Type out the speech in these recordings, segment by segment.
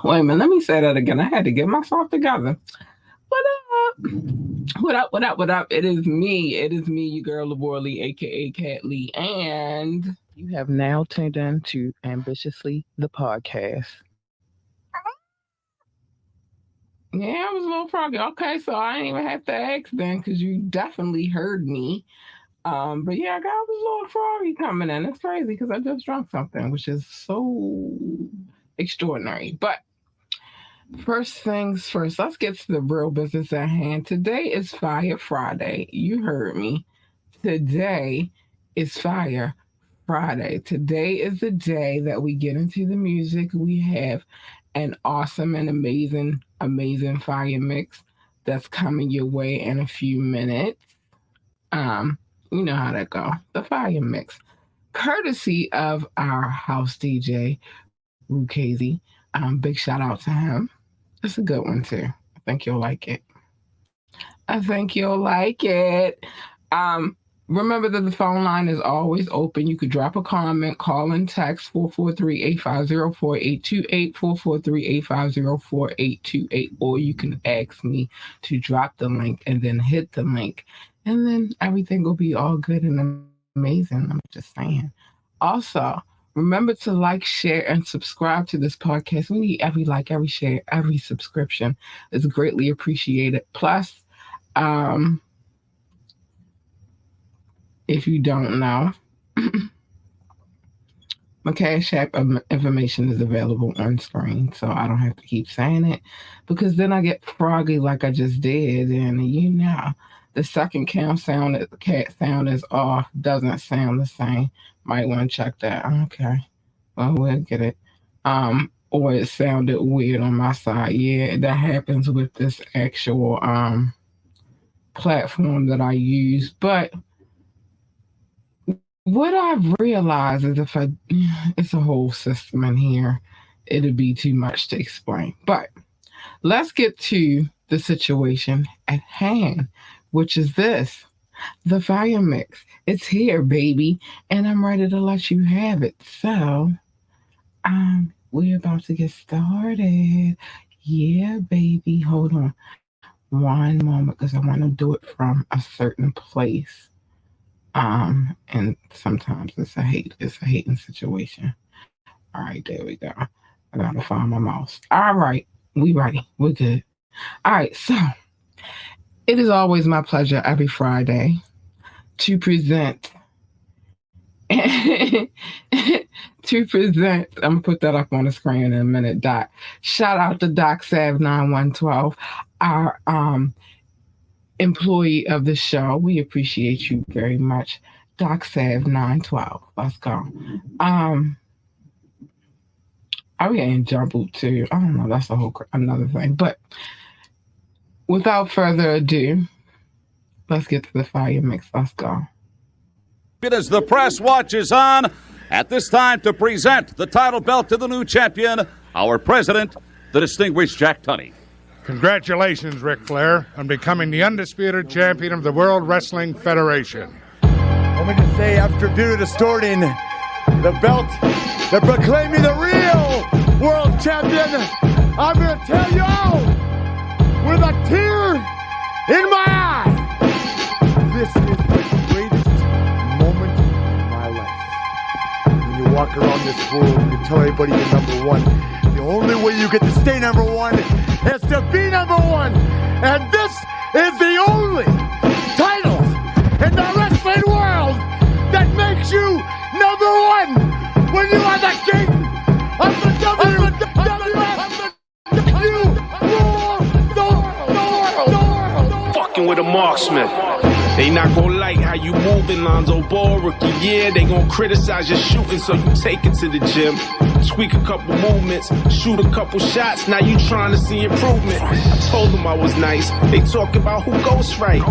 Wait a minute, let me say that again. I had to get myself together. What up? What up? What up? What up? It is me. It is me, your girl, Labora Lee, aka Cat Lee, and you have now tuned in to Ambitiously the podcast. Yeah, I was a little froggy. Okay, so I didn't even have to ask then because you definitely heard me. But yeah, I got a little froggy coming in. It's crazy because I just drank something, which is so extraordinary. But first things first, let's get to the real business at hand. Today is Fire Friday. You heard me. Today is Fire Friday. Today is the day that we get into the music. We have an awesome and amazing fire mix that's coming your way in a few minutes. You know how that go. The fire mix, courtesy of our house DJ, Rukazi. Big shout out to him. It's a good one too. I think you'll like it. Remember that the phone line is always open. You could drop a comment, call and text 443-850-4828, 443-850-4828, or you can ask me to drop the link and then hit the link. And then everything will be all good and amazing. I'm just saying. Also, remember to like, share, and subscribe to this podcast. We need every like, every share, every subscription. It's greatly appreciated. Plus, if you don't know, my Cash App information is available on screen, so I don't have to keep saying it because then I get froggy like I just did, and you know, the second cat sound is off, doesn't sound the same. Might want to check that. Okay, well, we'll get it. Or it sounded weird on my side. Yeah, that happens with this actual platform that I use, but what I've realized is it's a whole system in here, it'd be too much to explain. But let's get to the situation at hand, which is this. The fire mix. It's here, baby, and I'm ready to let you have it. So, we're about to get started. Yeah, baby. Hold on one moment because I want to do it from a certain place. And sometimes it's a hating situation. All right, there we go. I gotta find my mouse. All right, we ready. We're good. All right, so it is always my pleasure every Friday to present. I'm gonna put that up on the screen in a minute. Doc, shout out to Doc Sav 9112, our employee of the show. We appreciate you very much, Doc Sav 912. Let's go. Are we getting jumbled too? I don't know. That's another thing. But without further ado, let's get to the fire mix. Let's go. As the press watches on, at this time to present the title belt to the new champion, our president, the distinguished Jack Tunney. Congratulations, Ric Flair, on becoming the undisputed champion of the World Wrestling Federation. Let me just say, after distorting the belt, they're proclaiming the real world champion. I'm going to tell you all, with a tear in my eye, this is the greatest moment in my life. When you walk around this world, you tell everybody you're number one. The only way you get to stay number one is to be number one. And this is the only title in the wrestling world that makes you number one. When you are the king of the WWF, you rule the world. Fucking with a marksman. They not gonna like how you moving, Lonzo Ball, rookie year. They gonna criticize your shooting, so you take it to the gym. Tweak a couple movements, shoot a couple shots, now you trying to see improvement. I told them I was nice, they talk about who goes right.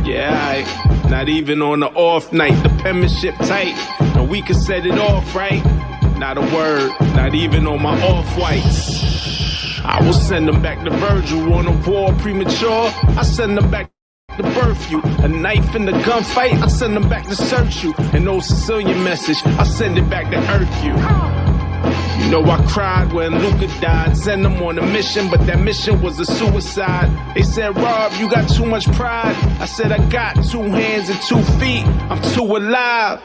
Yeah, not even on the off night, the penmanship tight, and we can set it off right. Not a word, not even on my off-whites. I will send them back to Virgil on a war premature. I send them back to birth you, a knife in the gunfight. I send them back to search you, an old Sicilian message. I send it back to earth you. You know I cried when Luca died. Sent him on a mission, but that mission was a suicide. They said, Rob, you got too much pride. I said, I got 2 hands and 2 feet. I'm too alive.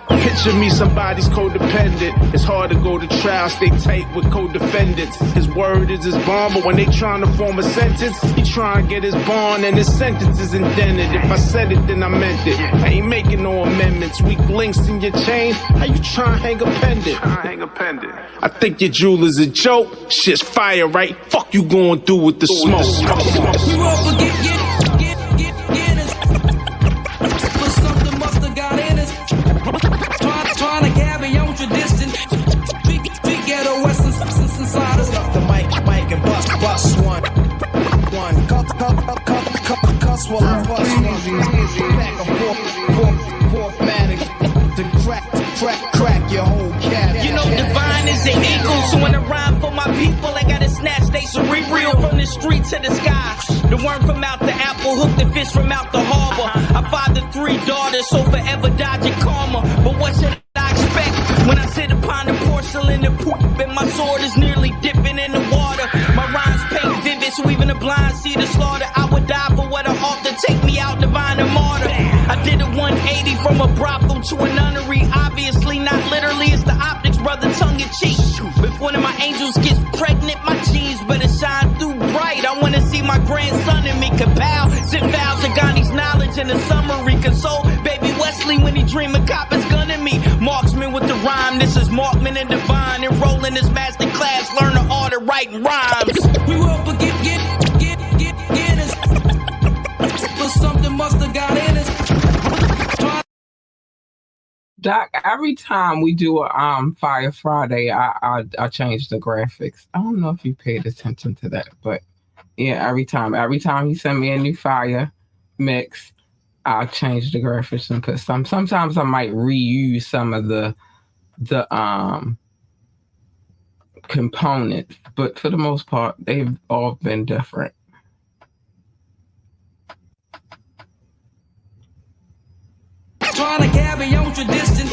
Picture me, somebody's codependent. It's hard to go to trial, stay tight with co-defendants. His word is his bond, but when they trying to form a sentence, he trying to get his bond and his sentence is indented. If I said it, then I meant it. I ain't making no amendments. Weak links in your chain, how you trying to hang a pendant? I think your jewel is a joke. Shit's fire, right? Fuck you going through with the smoke. You up and get us. But something must have got in us. Trying to carry on tradition. We ghetto western inside us. The mic and bust one. Cuss while I bust one. Back and forth-matic. To crack your whole cat. You know divine is an eagle, so when I rhyme for my people, I gotta snatch they cerebral from the street to the sky. The worm from out the apple, hook the fish from out the harbor. I fathered 3 daughters, so forever dodging karma. But what should I expect when I sit upon the porcelain and poop and my sword is nearly dipping in the water? My rhymes paint vivid, so even the blind see the slaughter. I would die for what I ought to take me out, divine and martyr. I did a 180 from a brothel to a nunnery. Obviously not literally, it's the optics, brother, tongue in cheek. If one of my angels gets pregnant, my genes better shine through bright. I wanna see my grandson in me. Kapow, sit vows to Gandhi's knowledge in a summary. Console baby Wesley when he dream a cop is gunning me. Marksman with the rhyme, this is Markman and Divine. Enrolling this master class, learn the art of writing rhymes. We will forget us. But something must have got in us. Doc, every time we do a Fire Friday, I change the graphics. I don't know if you paid attention to that, but yeah, every time you send me a new Fire mix, I'll change the graphics and put some. Sometimes I might reuse some of the components, but for the most part, they've all been different. Trying to carry on tradition.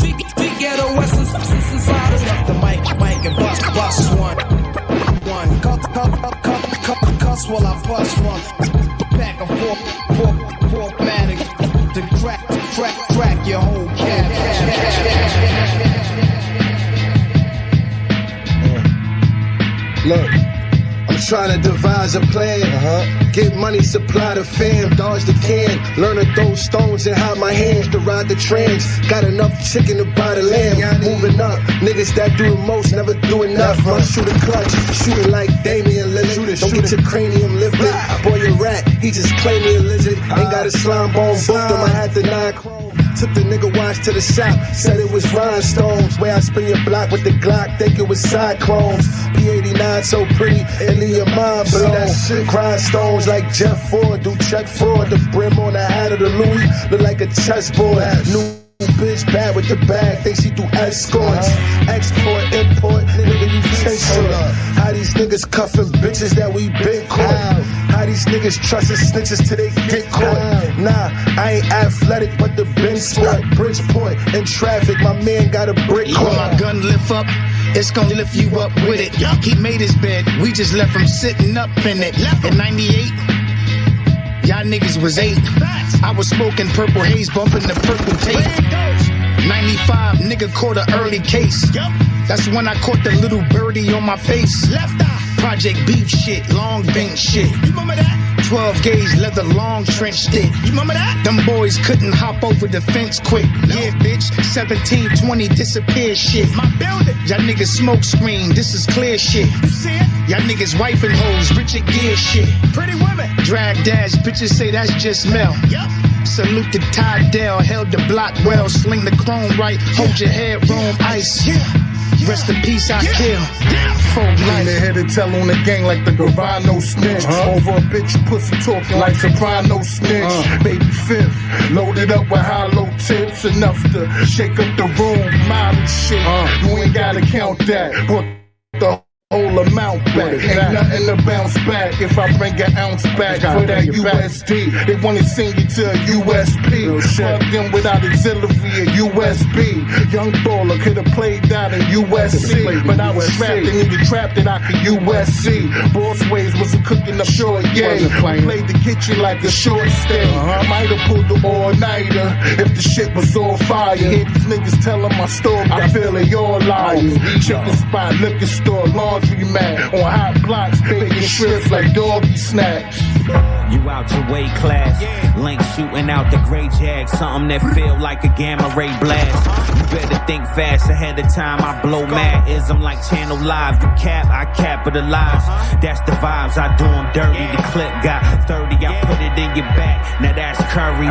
We ghetto western inside us. The mic and bust one. Cuss while I bust one. Back and forth-matic. To crack your whole cat. Look, I'm trying to devise a plan. Get money, supply the fam, dodge the can. Learn to throw stones and hide my hands to ride the trans. Got enough chicken to buy the lamb. Moving up, niggas that do the most never do enough. Must shoot a clutch, shooting like Damian Lillard. Don't get your cranium lifted. Boy, a rat, he just claimed me a lizard. Ain't got a slime bone, booked him, I had the 9 chrome. Took the nigga watch to the shop, said it was rhinestones. Where I spin your block with the Glock, think it was cyclones. P89 so pretty, it leave your mind blown. Grindstones like Jeff Ford, do check fraud. The brim on the hat of the Louis, look like a chessboard. New bitch bad with the bag, think she do escorts. Export, import, nigga you tension. How these niggas cuffing bitches that we been caught? How these niggas trusting snitches till they get caught? Nah, I ain't athletic, but the Ben sport. Bridgeport in traffic, my man got a brick When my gun lift up, it's gonna lift you up with it. He made his bed, we just left him sitting up in it. In 98, y'all niggas was 8. I was smoking purple haze, bumping the purple tape. 95, nigga caught an early case. That's when I caught the little birdie on my face. Project beef shit, long bench shit. You remember that? 12 gauge leather, long trench stick. You remember that? Them boys couldn't hop over the fence quick. Yeah, bitch, 17, 20, disappear shit. My building. Y'all niggas smoke screen, this is clear shit. You see it? Y'all niggas wife and hoes, Richard Gere shit. Pretty women. Drag dash, bitches say that's just Mel. Yup. Salute the Tydell, held the block well, sling the chrome right, hold your head, roam ice. Rest in peace, I kill. Lean ahead and tell on the gang like the Gravano snitch. Over a bitch pussy talking like soprano snitch. Baby fifth, loaded up with hollow tips, enough to shake up the room, mileage shit. You ain't gotta count that. Brought the whole amount back. Ain't nothing to bounce back if I bring an ounce back for that USD. They wanna send you to a USP. Plugged in without auxiliary, a USB. Young baller could've played that in USC, but I was trapped and nigga trapped that I could USC. Boss ways wasn't cooking up short, yeah. Played the kitchen like a short stay. Might have pulled the all-nighter if the shit was on fire. Hear these niggas telling my story, I feel they all liars. Chicken spot, liquor store, laundry mat. On hot blocks, baking strips like doggy snacks. You out your weight class, Link shooting out the gray jag, something that feel like a gamma ray blast. You better think fast ahead of time, I blow mad ism like Channel Live. You cap, I capitalize, that's the vibes, I do them dirty. The clip got 30, I put it in your back, now that's Curry.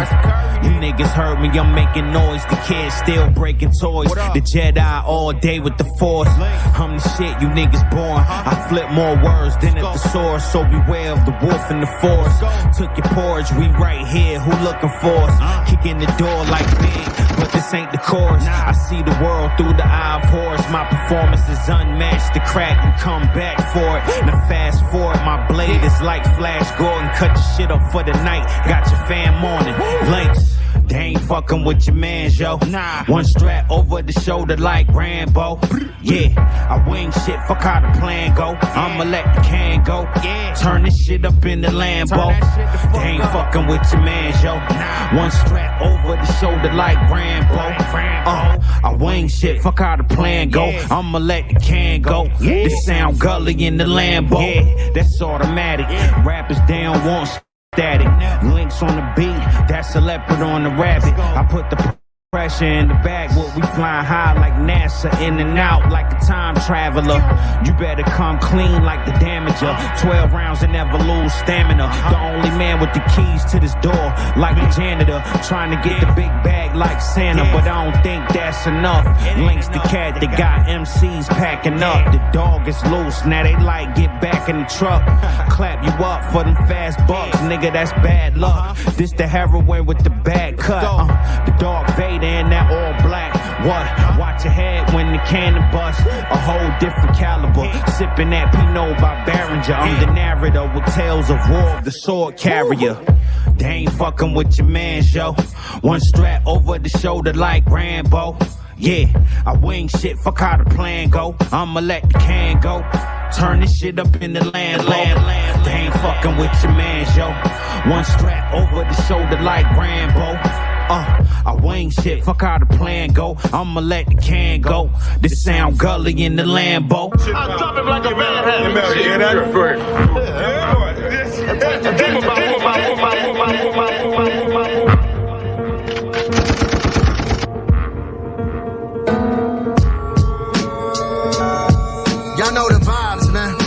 You niggas heard me, I'm making noise, the kids still breaking toys. The Jedi all day with the Force, I'm the shit you niggas born. I flip more words than at the source, so beware of the wolf in the forest. Took your porridge, we right here, who looking for us? Kick in the door like big, but this ain't the chorus. I see the world through the eye of horse. My performance is unmatched, the crack and come back for it. Now fast forward, my blade is like Flash Gordon. Cut your shit up for the night, got your fam on it. Links, they ain't fucking with your mans, yo. One strap over the shoulder like Rambo. Yeah, I wing shit, fuck how the plan go. I'ma let the can go. Turn this shit up in the Lambo. They ain't fucking with your mans, yo. One strap over the shoulder like Rambo. I wing shit, fuck how the plan go. I'ma let the can go. This sound gully in the Lambo. Yeah, that's automatic. Rappers down want static. Links on the beat, that's a leopard on the rabbit. I put the pressure in the bag, what we flying high like NASA, in and out like a time traveler. You better come clean like the damager. 12 rounds and never lose stamina. The only man with the keys to this door, like the janitor, trying to get the big bag like Santa, but I don't think that's enough. Links the cat that got MCs packing up. The dog is loose, now they like get back in the truck. Clap you up for them fast bucks, nigga, that's bad luck. This the heroin with the bad cut. The dog Vader in that all black. What? Watch your head when the cannon bust. A whole different caliber. Sipping that Pinot by Behringer. I'm the narrator with tales of war of the sword carrier. They ain't fucking with your mans, yo. One strap over the shoulder like Rambo. Yeah, I wing shit, fuck how the plan go. I'ma let the can go. Turn this shit up in the land. They ain't fucking with your mans, yo. One strap over the shoulder like Rambo. I wing shit, fuck how the plan go. I'ma let the can go. This sound gully in the Lambo. I'll drop him like a man. Y'all know the vibes, man.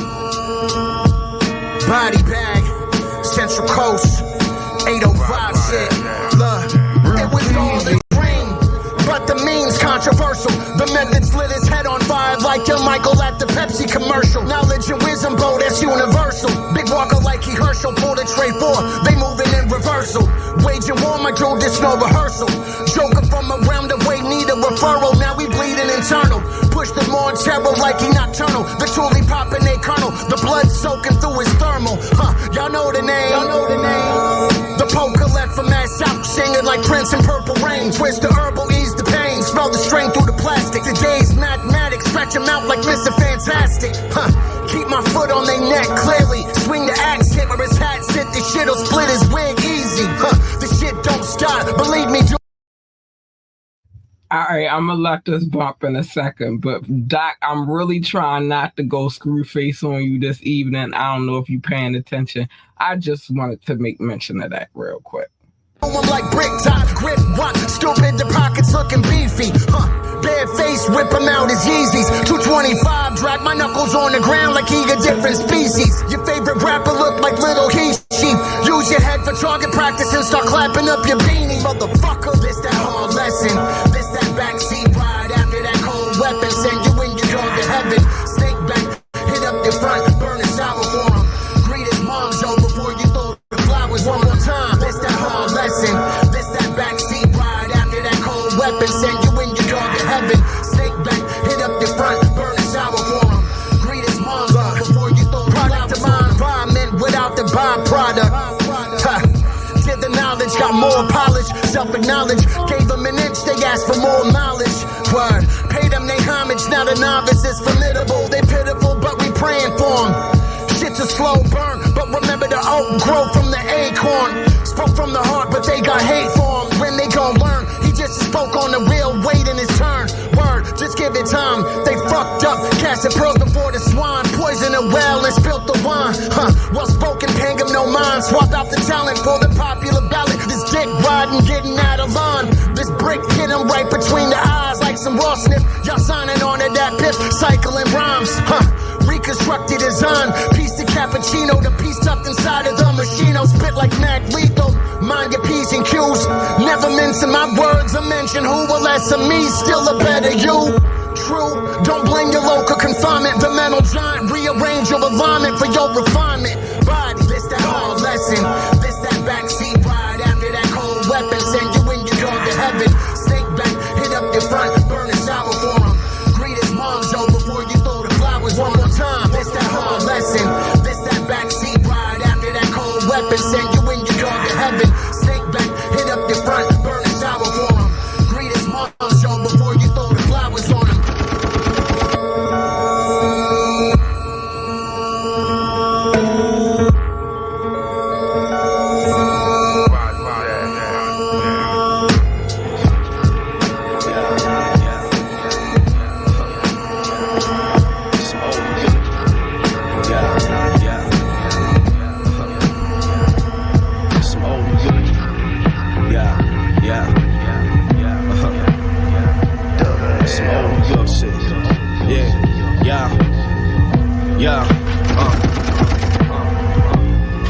Body bag, Central Coast, 805 shit. Look. It was all the dream, but the means controversial. The methods lit his head on fire like young Michael at the Pepsi commercial. Knowledge and wisdom, bro, that's universal. Big walker like he Herschel, pulled a tray 4. They moving in reversal. Waging war, my crew, this no rehearsal. Joker from around the way, need a referral. Now we bleeding internal. Push the more terror like he nocturnal. The truly popping a kernel. The blood soaking through his thermal. Y'all know the name. The poker left from that south, singing like Prince in Purple Rain. Twist the herbal, ease the pain. Smell the strain through the plastic. Today's mathematics, stretch him out like Mr. Fantastic. Keep my foot on their neck clearly. Swing the axe, hit where his hat sit. This shit'll split his wig easy. The shit don't stop, believe me. All right, I'm gonna let this bump in a second, but Doc, I'm really trying not to go screw face on you this evening. I don't know if you're paying attention. I just wanted to make mention of that real quick. I'm like brick top, grip, what? Stupid, the pockets looking beefy. Bare face, rip him out his Yeezys. 225, drag my knuckles on the ground like he a different species. Your favorite rapper look like Little He Sheep. Use your head for target practice and start clapping up your beanie. Motherfucker, this that hard lesson. This that backseat ride after that cold weapon. Send you in your dog to heaven. Snake back, hit up your front, burn a shower for him. Greet his mom, Joe, before you throw the flowers one more time. This that hard lesson. This that backseat ride after that cold weapon. Send you in your dog to heaven. Snake back, hit up your front, burn a shower for him. Greet his mom, knowledge, got more polish, self-acknowledge. Gave them an inch, they asked for more mileage. Word, pay them they homage, now the novice is formidable. They pitiful, but we praying for them. Shit's a slow burn, but remember the oak grow from the acorn. Spoke from the heart, but they got hate for him. When they gon' learn, he just spoke on the real, waiting his turn. Word, just give it time. They fucked up, casting pearls before the swine. Poisoned a well and spilt the wine. Well spoken, paying him no mind. Swapped out the talent for the popular ballot. This dick riding, getting out of line. This brick hit him right between the eyes like some raw snip. Y'all signing on to that pip, cycling rhymes. Reconstructed design, piece to cappuccino, the piece tucked inside of the machino. Spit like Mac Lethal, mind your P's and Q's. Never mincing my words, I mention who will less of me, still a better you. True, don't blame your local confinement. The mental giant, rearrange your alignment for your refinement. Body, this that hard lesson, this that backseat ride. After that cold weapon, send you in your door to heaven. Snake back, hit up your front, burn a shower for him. Greet his mom, Joe, before you throw the flowers. One more time, this that hard lesson, this that backseat ride. After that cold weapon, send you in your door to heaven. Snake back, hit up your front, burn a shower for him. Greet his mom, Joe, before you throw the flowers on him.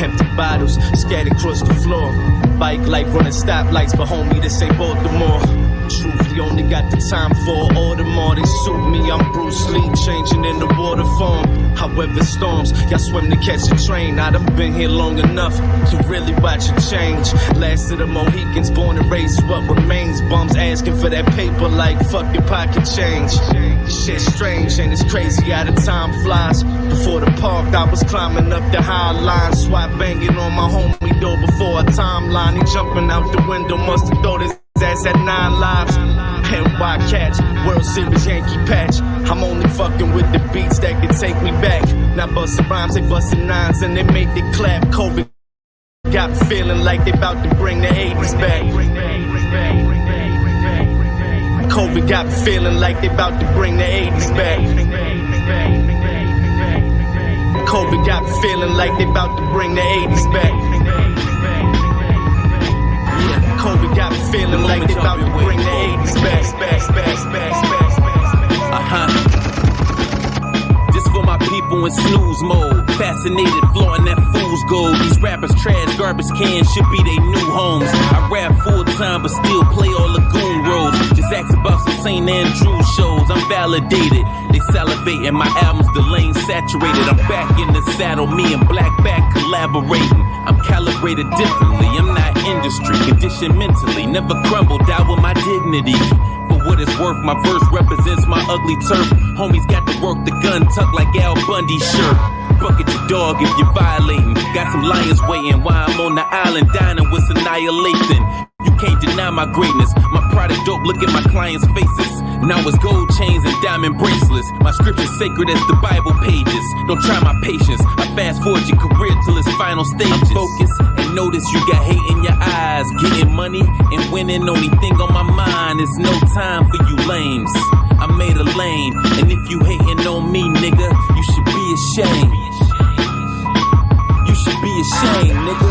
Empty bottles scattered across the floor. Bike light running stoplights, but homie, this ain't Baltimore. Truthfully, only got the time for all the more. They suit me, I'm Bruce Lee, changing in the water form. However, storms, y'all swim to catch a train. I done been here long enough to really watch it change. Last of the Mohicans, born and raised, what remains. Bums asking for that paper like fucking pocket change. Shit strange, and it's crazy how the time flies. Before the park, I was climbing up the high line. Swat banging on my homie door before a timeline. He jumping out the window, must have thought his ass had 9 lives. NY Cats, World Series Yankee patch. I'm only fucking with the beats that can take me back. Not busting rhymes, they busting nines and they make it clap. COVID got me feeling like they about to bring the 80s back. COVID got me feeling like they about to bring the 80s back. COVID got me feeling like they about to bring the 80s back. COVID got me feeling like they about to bring the 80s back. This for my people in snooze mode. Fascinated, flaunting that fool's gold. These rappers trash, garbage cans should be their new homes. I rap full time, but still play all the goon roles. Just ask about some St. Andrew shows. I'm validated. They salivating, my album's the lane saturated. I'm back in the saddle, me and Black Back collaborating. I'm calibrated differently, I'm not industry. Conditioned mentally, never crumble, die with my dignity. For what it's worth, my verse represents my ugly turf. Homies got to work the gun tucked like Al Bundy's shirt. Bucket your dog if you're violating. Got some lions waiting while I'm on the island dining with annihilation. You can't deny my greatness. My product dope, look at my clients' faces. Now it's gold chains and diamond bracelets. My scripture's sacred as the Bible pages. Don't try my patience. I fast forward your career till its final stages. I'm focused and notice you got hate in your eyes. Getting money and winning, only thing on my mind is no time for you lames. I made a lane, and if you hating on me, nigga, you should be ashamed. You should be ashamed, nigga.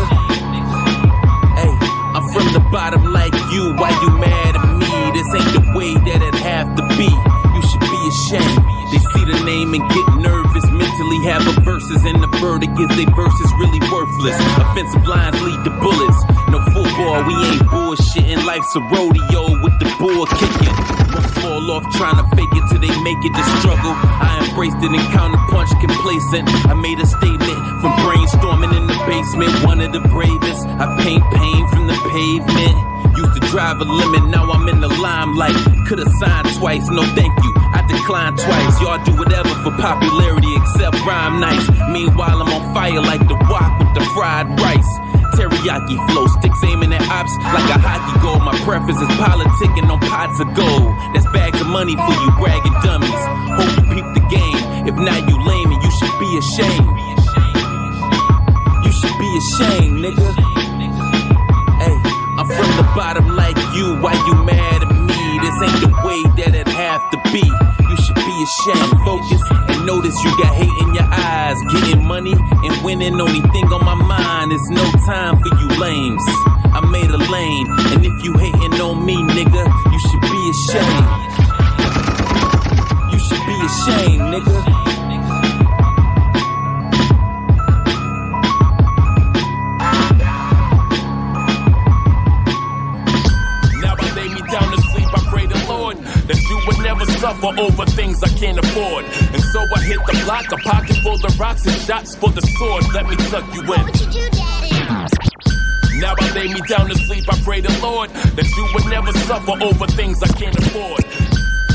Hey, I'm from the bottom like you. Why you mad at me? This ain't the way that it have to be. You should be ashamed. They see the name and get nervous. Mentally have a verses, and the verdict is they verses really worthless. Offensive lines lead to bullets. No football, we ain't bullshitting. Life's a rodeo with the bull kicking. Most fall off trying to fake it till they make it the struggle. I embraced it and counterpunch complacent. I made a statement from brainstorming in the basement. One of the bravest. I paint pain from the pavement. Used to drive a limit, now I'm in the limelight. Could've signed twice, no thank you. I declined twice. Y'all do whatever for popularity except rhyme nice. Meanwhile, I'm on fire like the wok with the fried rice. teriyaki flow. Sticks aiming at ops like a hockey goal. My preference is politicking on pots of gold. That's bags of money for you bragging dummies. Hope you peep the game. If not, you lame and you should be ashamed. You should be ashamed, nigga. Hey, I'm from the bottom like you. Why you mad at me? This ain't the way that it have to be. You should be ashamed. Focus and notice you got hate in your eyes. Getting money and winning, only thing on my mind is no time for you lames. I made a lane, and if you hating on me, nigga, you should be ashamed. You should be ashamed, nigga. Suffer over things I can't afford. And so I hit the block, a pocket full of rocks and shots for the sword. Let me tuck you in. What you do, Daddy? Now I lay me down to sleep, I pray the Lord that you would never suffer over things I can't afford.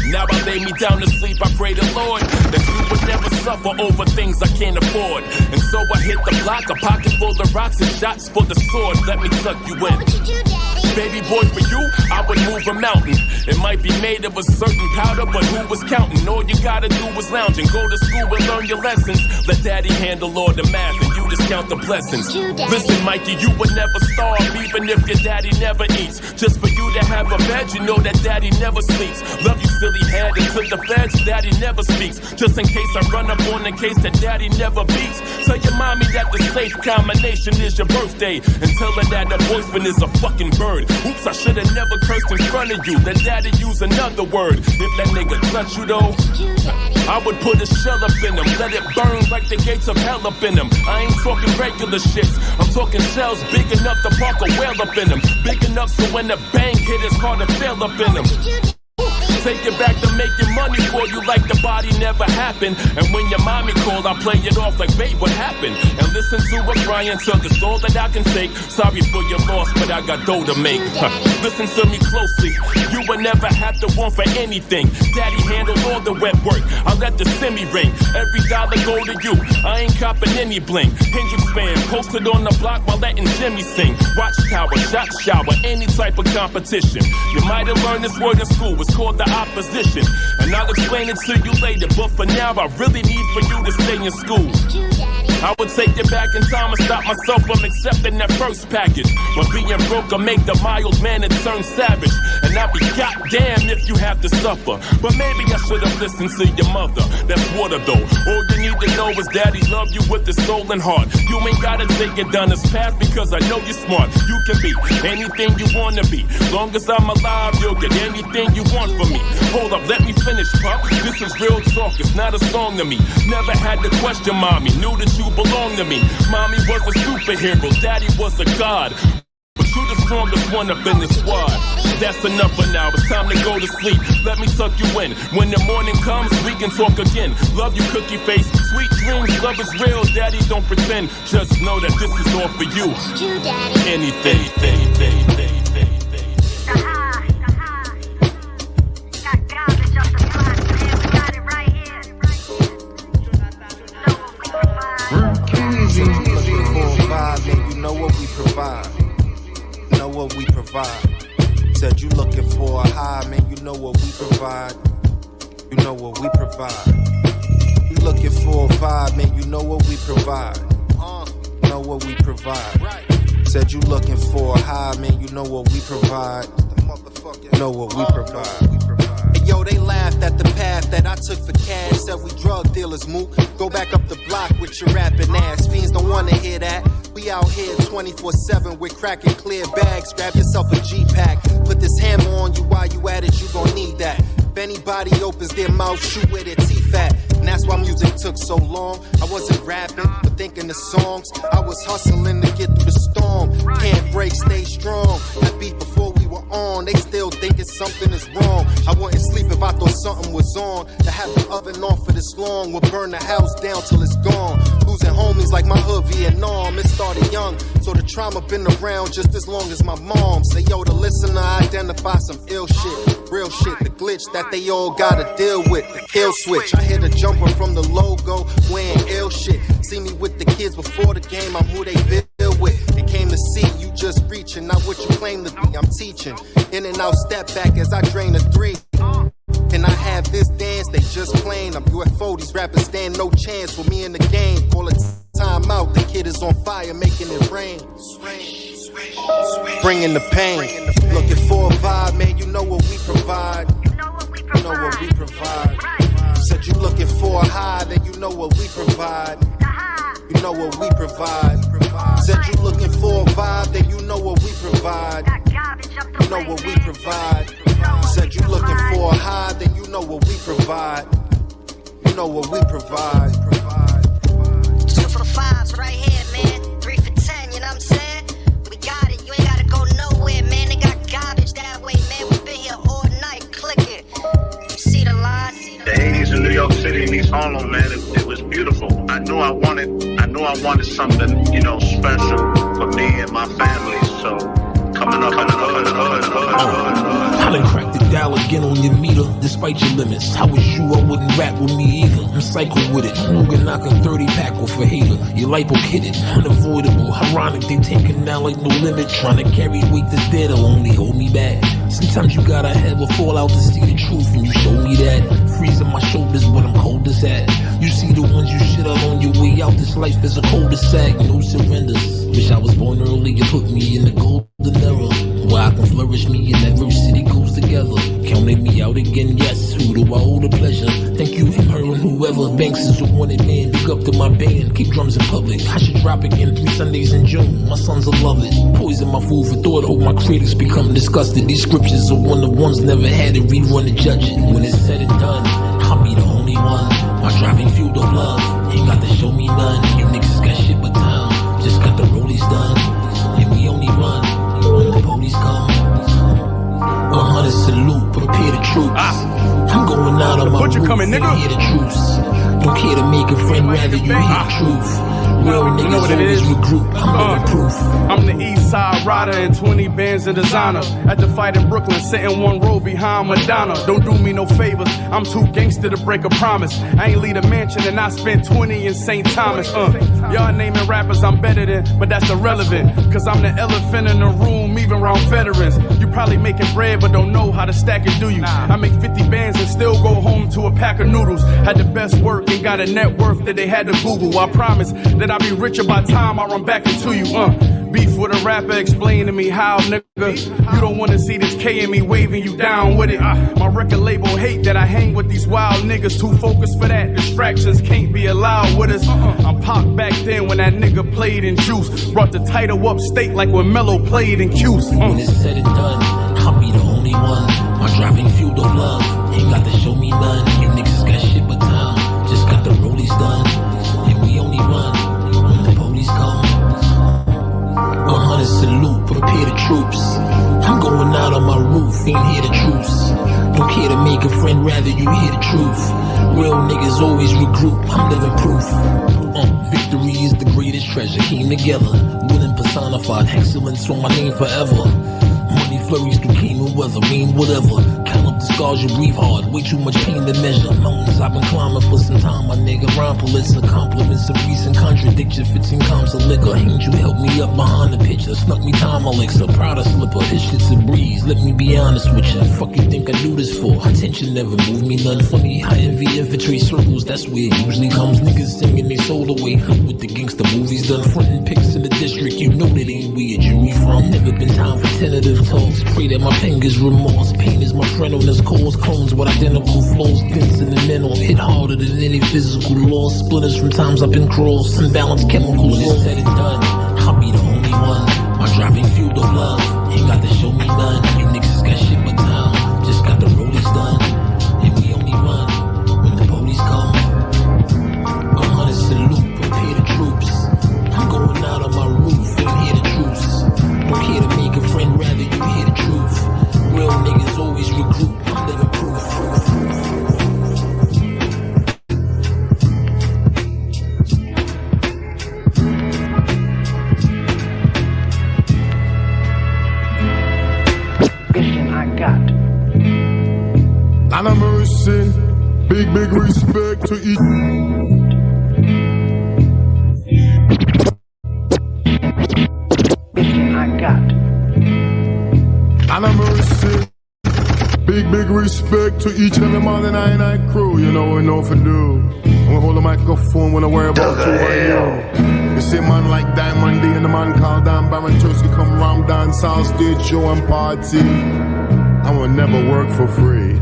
Now I lay me down to sleep, I pray the Lord that you would never suffer over things I can't afford. And so I hit the block, a pocket full of rocks and shots for the sword. Let me tuck you in. What you do, Daddy? Baby boy, for you, I would move a mountain. It might be made of a certain powder, but who was counting? All you gotta do is lounge and go to school and learn your lessons. Let daddy handle all the math and you just count the blessings. Listen, Mikey, you would never starve even if your daddy never eats. Just for you to have a bed, you know that daddy never sleeps. Love you, silly head, until the feds, daddy never speaks. Just in case I run up on the case that daddy never beats. Tell your mommy that the safe combination is your birthday. And tell her that her boyfriend is a fucking bird. Oops, I should've never cursed in front of you. That daddy use another word. If that nigga touch you though, I would put a shell up in him. Let it burn like the gates of hell up in him. I ain't talking regular shits. I'm talking shells big enough to park a whale up in them. Big enough so when the bang hit, it's hard to fail up in them. Take it back to making money for you like the body never happened. And when your mommy called, I play it off like, babe, what happened? And listen to her crying till it's all that I can take. Sorry for your loss, but I got dough to make. Listen to me closely. You will never have to want for anything. Daddy handled all the wet work. I let the semi ring. Every dollar go to you. I ain't copping any bling. Hendrix fan posted on the block while letting Jimmy sing. Watchtower, shot shower, any type of competition. You might have learned this word in school. It's called the opposition, and I'll explain it to you later, but for now I really need for you to stay in school. I would take it back in time and stop myself from accepting that first package. But being broke will make the mild man and turn savage. And I'll be goddamn if you have to suffer. But maybe I should have listened to your mother. That's water though. All you need to know is daddy love you with his soul and heart. You ain't gotta take it down this path because I know you're smart. You can be anything you wanna be. Long as I'm alive, you'll get anything you want from me. Hold up, let me finish, pup. This is real talk, it's not a song to me. Never had to question mommy, knew that you belong to me. Mommy was a superhero, daddy was a god. But you the strongest one up in the squad. That's enough for now, it's time to go to sleep. Let me tuck you in. When the morning comes, we can talk again. Love you, cookie face. Sweet dreams, love is real, daddy, don't pretend. Just know that this is all for you. Anything. You know what we provide. Know what we provide. Said you looking for a high, man. You know what we provide. You know what we provide. You looking for a vibe, man. You know what we provide. Know what we provide. Said you looking for a high, man. You know what we provide. Know what we provide. Yo, they laughed at the path that I took for cash. Said we drug dealers, mook. Go back up the block with your rapping ass. Fiends don't wanna hear that. We out here 24/7 with crack and clear bags. Grab yourself a G-Pack. Put this hammer on you while you at it, you gon' need that. If anybody opens their mouth, shoot where their teeth at. And that's why music took so long. I wasn't rapping, but thinking the songs. I was hustling to get through the storm. Can't break, stay strong. That beat before we were on, they still thinking something is wrong. I wouldn't sleep if I thought something was on. To have the oven on for this long would burn the house down till it's gone. Losing homies like my hood Vietnam, it started young. So the trauma been around just as long as my mom. Say yo, the listener identify some ill shit. Real shit, the glitch that they all gotta deal with. The kill switch, I hit a jumper from the logo, wearing ill shit. See me with the kids before the game, I'm who they build with. It came the seat, you just reaching, not what you claim to be. I'm teaching. In and out, step back as I drain a 3. Can I have this dance? They just playing. I'm UFO, these rappers stand no chance with me in the game. Call it time out, the kid is on fire, making it rain. Bringing the pain. Looking for a vibe, man, you know what we provide. You know what we provide. Said you looking for a high, then you know what we provide. You know what we provide. Said you looking for a vibe, then you know what we provide. You know what we provide. Said you looking for a high, then you know what we provide. You know what we provide. 2 for the 5s right here, man. 3 for 10, you know what I'm saying? We got it, you ain't gotta go nowhere, man. They got garbage that way, man. We been here all night, click it. You see the line? The 80s in New York City and East Harlem, man, it was beautiful. I knew I wanted something, you know, special for me and my family. So coming up in the hood. I done cracked the dial again on your meter, despite your limits. How was you? I wouldn't rap with me either. I'm psycho with it. I'm gonna knock a 30 pack off a hater. Your lipo kidded, unavoidable. Ironic, they taking now like no limit. Trying to carry weight that's there to only hold me back. Sometimes you gotta have a fallout to see the truth, and you show me that. Freezing my shoulders, but I'm coldest at. You see the ones you shit out on your way out. This life is a cul-de-sac, no surrenders. Wish I was born early, you put me in the golden era, where I can flourish, me and adversity goes together. Counting me out again, yes, who do I owe the pleasure? Thank you, him, her, and whoever. Banks is a wanted man, big up to my band. Keep drums in public, I should drop again 3 Sundays in June. My sons will love it. Poison my food for thought, hope my critics become disgusted. These scriptures are one of the ones never had to rerun to judge it. When it's said and done, I'll be the only one. My driving fueled of love, ain't got to show me none. You niggas got shit but time, just got the rollies done. And we only run when the police come. 100 salute, prepare the troops. I'm going out on my roof, coming, nigga. Hear the truths. Don't care to make a friend, rather you hear the truth. Real niggas always regroup, I'm living proof. I'm the east side rider in 20 bands of designer. At the fight in Brooklyn, sitting 1 row behind Madonna. Don't do me no favors, I'm too gangster to break a promise. I ain't lead a mansion and I spent 20 in St. Thomas. Y'all naming rappers I'm better than, but that's irrelevant. Cause I'm the elephant in the room, even around veterans. You probably making bread but don't know how to stack it, do you? I make 50 bands and still go home to a pack of noodles. Had the best work and got a net worth that they had to Google. I promise that I'll be richer by time I run back into you. Beef with a rapper, explain to me how, nigga. You don't wanna see this K in me waving you down with it. My record label hate that I hang with these wild niggas. Too focused for that, distractions can't be allowed with us. I'm Pac back then when that nigga played in Juice. Brought the title up state like when Mello played in Cuse. When it's said and done, I'll be the only one. My driving fueled of love, ain't got to show me none. You niggas got shit but time, just got the rollies done. And we only run when the police come. 100 salute, prepare the troops. I'm going out on my roof, ain't hear the truths. Don't care to make a friend, rather you hear the truth. Real niggas always regroup, I'm living proof. Victory is the greatest treasure, came together. Winning personified, excellence on my name forever. Money flurries through cane and weather, rain, whatever. Count up the scars, you breathe hard, way too much pain to measure. Mountains I've been climbing for some time, my nigga. Rhyme Pulitzer, compliments of recent contradiction. 15 comps of liquor, angel help me up behind the picture. Snuck me time elixir, proud of slipper. This shit's a breeze, let me be honest with you. Fuck you think I do this for? Attention never moved me none funny. I envy infantry circles, that's where it usually comes. Niggas singing they soul away, with the gangster movies done. Frontin' pics in the district, you know that ain't where you from. Never been time for tentative talks. Pray that my fingers remorse. Pain is my friend on this cause. Clones with identical flaws. Dents in the mental. Hit harder than any physical loss. Splinters from times I've been crossed. Unbalanced chemicals. When it's said and done, I'll be the only one. My driving fueled of love, ain't got to show me none. You niggas got shit but time, just got the rollies done. And we only run when the police come. 100 salute, prepare the troops. I'm going out on my roof, ain't hear the truths. Don't care to make a friend, rather you hear the truth. Real niggas always regroup, I'm living proof. Lot of mercy, big respect to each. And a mercy. Big respect to each and every man in I crew. You know what we know for do. When we hold the microphone, when I worry about who I you. You see man like Diamond D and the man called Dan Baron Tursky come round dance house, stage show and party. I will never work for free.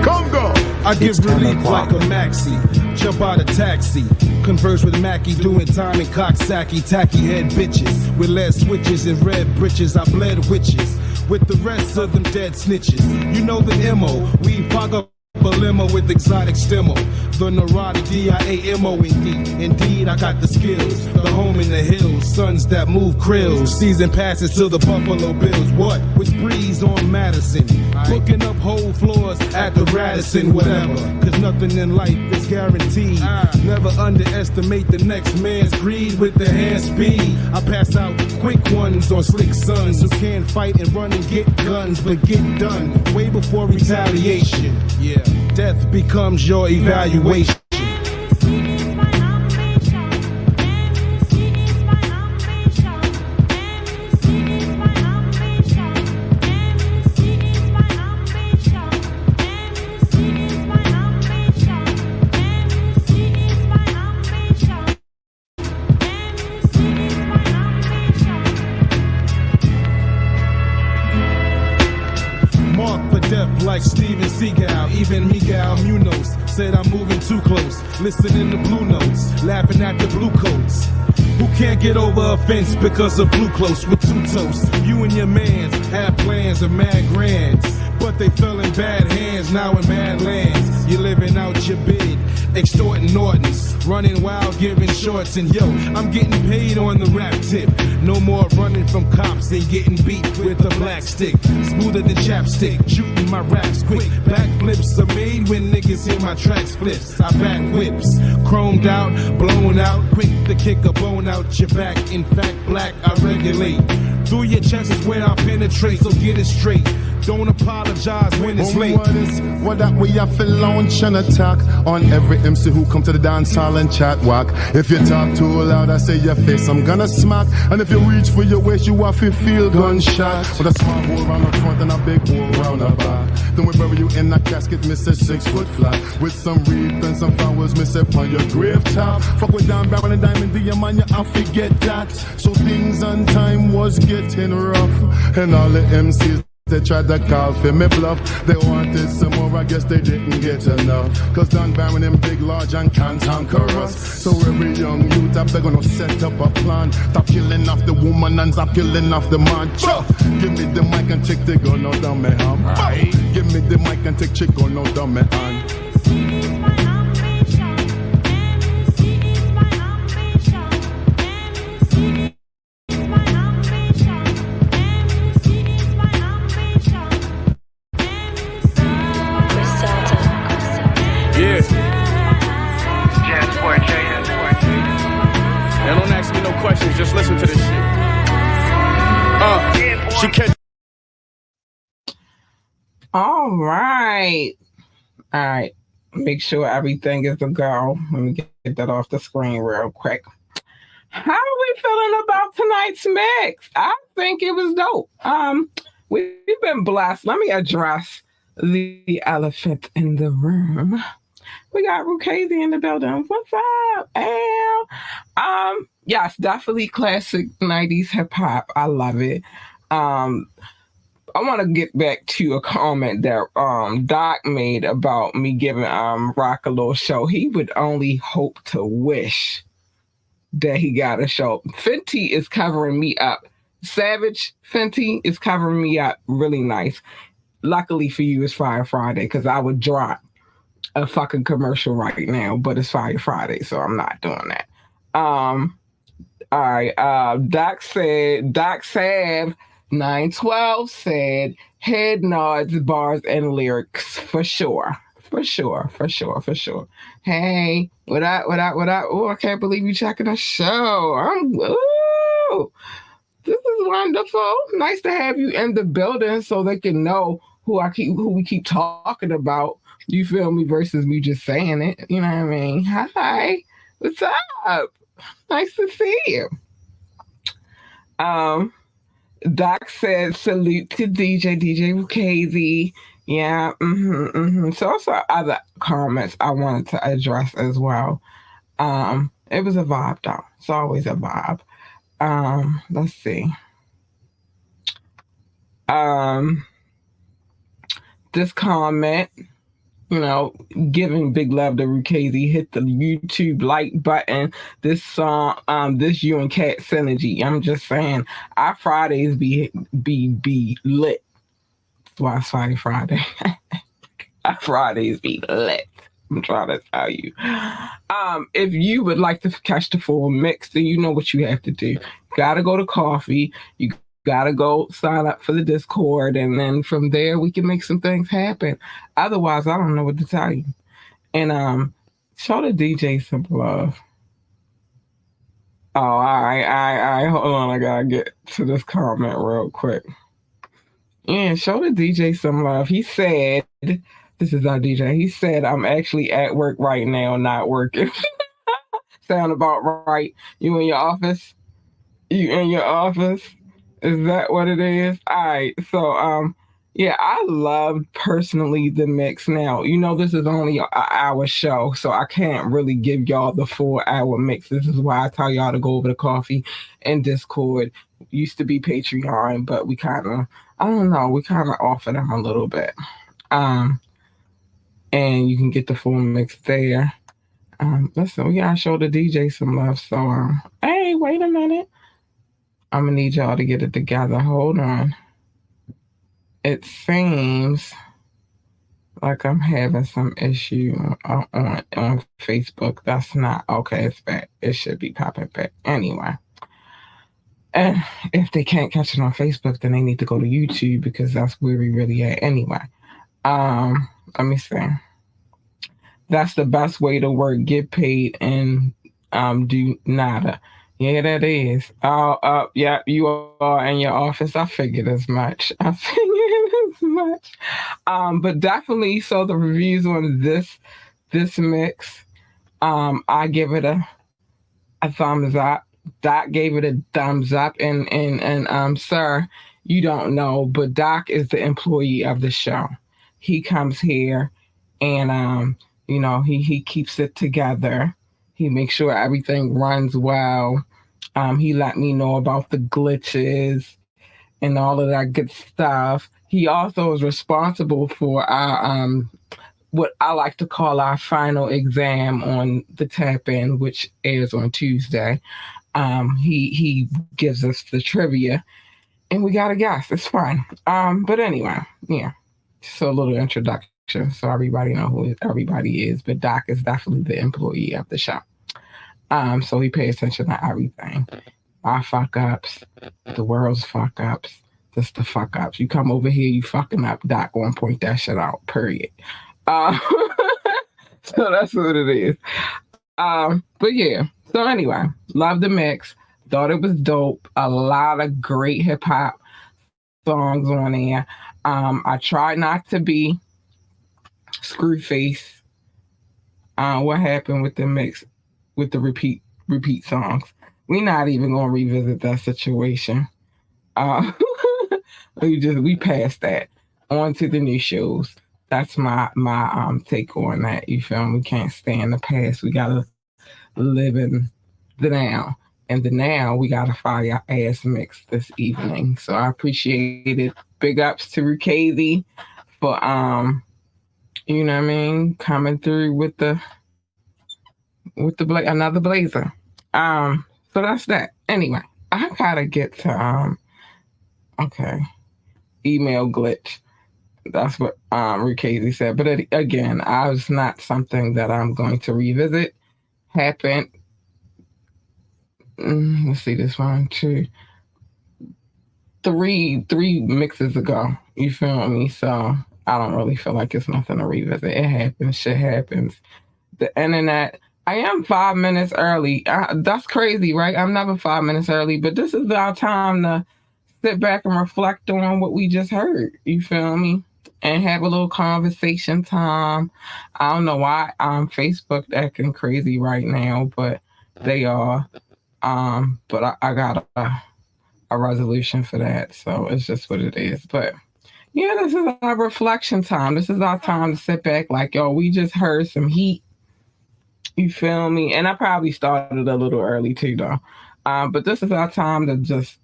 Come go! I give relief like a maxi, jump out a taxi, converse with Mackie, doing time in cocksacky, tacky head bitches, with lead switches and red britches, I bled witches, with the rest of them dead snitches. You know the MO, we fog up a limo with exotic stemo, the neurotic D-I-A-M-O-N-D. Indeed, I got the skills, the home in the hills, sons that move krills, season passes to the Buffalo Bills. What? With breeze on Madison, booking up whole floors at the Radisson, whatever, cause nothing in life is guaranteed. Never underestimate the next man's greed with the hand speed. I pass out quick ones on slick sons who can't fight and run and get guns, but get done way before retaliation. Yeah, death becomes your evaluation. Like Steven Seagal, even Miguel Munoz said I'm moving too close. Listening to blue notes, laughing at the blue coats who can't get over a fence because of blue close with two toasts. You and your mans had plans of mad grands, but they fell in bad hands, now in bad lands. You're living out your bid, extorting Nortons, running wild, giving shorts, and yo, I'm getting paid on the rap tip. No more running from cops and getting beat with a black stick. Smoother than chapstick, shooting my raps quick. Backflips are made when niggas hear my tracks flips. I back whips, chromed out, blown out, quick to kick a bone out your back. In fact, black, I regulate. Through your chest is where I penetrate, so get it straight. Don't apologize when it's late. What that we have to launch an attack on every MC who come to the dance hall and chat whack. If you talk too loud, I say your face, I'm gonna smack. And if you reach for your waist, you have to feel gunshot. With a small hole around the front and a big hole around the back. Then we bury you in a casket, miss a 6 foot flat. With some wreath and some flowers, miss it on your grave top. Fuck with Dan Baron and Diamond D, man, you have to get that. So things on time was getting rough. And all the MCs they tried to call for me bluff. They wanted some more, I guess they didn't get enough. Cause Dan Baron and big, large and can't conquer us. So every young youth up, they're gonna set up a plan. Stop killing off the woman and stop killing off the man. Give me the mic and take the gun out of my hand. Give me the mic and take chick gun out of my hand. Now don't ask me no questions, just listen to this shit. She catch. All right. Make sure everything is a go. Let me get that off the screen real quick. How are we feeling about tonight's mix? I think it was dope. We've been blessed. Let me address the elephant in the room. We got Rukazi in the building. What's up, Al? Yes, definitely classic 90s hip hop. I love it. I want to get back to a comment that Doc made about me giving Rock a little show. He would only hope to wish that he got a show. Fenty is covering me up. Savage Fenty is covering me up really nice. Luckily for you, it's Fire Friday because I would drop a fucking commercial right now, but it's Fire Friday, so I'm not doing that. All right. Doc Sav 912 said head nods, bars, and lyrics for sure. For sure. Hey, what up? Oh, I can't believe you checking the show. This is wonderful. Nice to have you in the building so they can know who we keep talking about. You feel me? Versus me just saying it. You know what I mean? Hi. What's up? Nice to see you. Doc said salute to DJ Lucchese. Yeah. So also other comments I wanted to address as well. It was a vibe though. It's always a vibe. Let's see. This comment, giving big love to Lucchese, hit the YouTube like button. This song, this you and Cat synergy. I'm just saying, our Fridays be lit. That's why it's Friday. Our Fridays be lit. I'm trying to tell you. If you would like to catch the full mix, then you know what you have to do. You gotta go to Coffee. You gotta go sign up for the Discord, and then from there we can make some things happen. Otherwise, I don't know what to tell you. And show the DJ some love. Oh, all right. Hold on, I gotta get to this comment real quick. Yeah, show the DJ some love. He said, this is our DJ. He said, I'm actually at work right now, not working. Sound about right. You in your office? You in your office? Is that what it is? All right. So, yeah, I loved personally the mix. Now, this is only an hour show, so I can't really give y'all the 4 hour mix. This is why I tell y'all to go over to Coffee and Discord. Used to be Patreon, but we kind of offer them a little bit. And you can get the full mix there. Listen, we gotta show the DJ some love. So, hey, wait a minute. I'm gonna need y'all to get it together. Hold on. It seems like I'm having some issue on Facebook. That's not okay. It's back. It should be popping back anyway. And if they can't catch it on Facebook, then they need to go to YouTube because that's where we really at anyway. Let me see. That's the best way to work, get paid, and do nada. Yeah, that is. Yeah, you are in your office. I figured as much. But definitely, so the reviews on this mix, I give it a thumbs up. Doc gave it a thumbs up, and sir, you don't know, but Doc is the employee of the show. He comes here, and he keeps it together. He makes sure everything runs well. He let me know about the glitches and all of that good stuff. He also is responsible for our what I like to call our final exam on the Tap In, which airs on Tuesday. He gives us the trivia, and we got a guess. It's fun. But anyway, yeah. So a little introduction so everybody know who everybody is. But Doc is definitely the employee of the show. So he pays attention to everything. Our fuck ups, the world's fuck ups, just the fuck ups. You come over here, you fucking up. Doc gonna point that shit out. Period. So that's what it is. But yeah. So anyway, love the mix. Thought it was dope. A lot of great hip hop songs on there. I tried not to be Screwface. What happened with the mix, with the repeat songs? We're not even gonna revisit that situation. We passed that. On to the new shows. That's my take on that. You feel me? We can't stay in the past. We gotta live in the now. And the now, we got a fire ass mix this evening. So I appreciate it. Big ups to Lucchese for, coming through with another blazer. So that's that. Anyway, I gotta get to, email glitch. That's what Lucchese said. But again, I was not something that I'm going to revisit. Happened. Let's see, this one, 2, 3 mixes ago. You feel me? So I don't really feel like it's nothing to revisit. It happens. Shit happens. The internet. I am 5 minutes early. That's crazy, right? I'm never 5 minutes early, but this is our time to sit back and reflect on what we just heard. You feel me? And have a little conversation time. I don't know why Facebook acting crazy right now, but they are. But I got a a resolution for that. So it's just what it is. But yeah, this is our reflection time. This is our time to sit back like, yo, we just heard some heat. You feel me? And I probably started a little early too, though. But this is our time to just,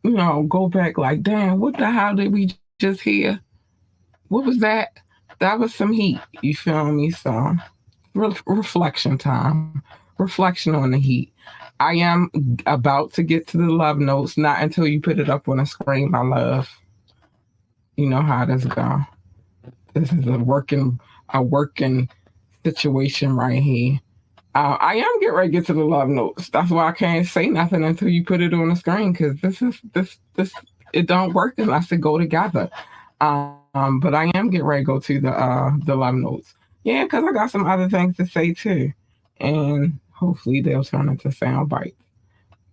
go back like, damn, what the hell did we just hear? What was that? That was some heat. You feel me? So reflection time. Reflection on the heat. I am about to get to the love notes, not until you put it up on the screen, my love. You know how this go. This is a working situation right here. I am getting ready to get to the love notes. That's why I can't say nothing until you put it on the screen, because this it don't work unless it go together. But I am getting ready to go to the love notes. Yeah, because I got some other things to say too, and hopefully they'll turn into sound bites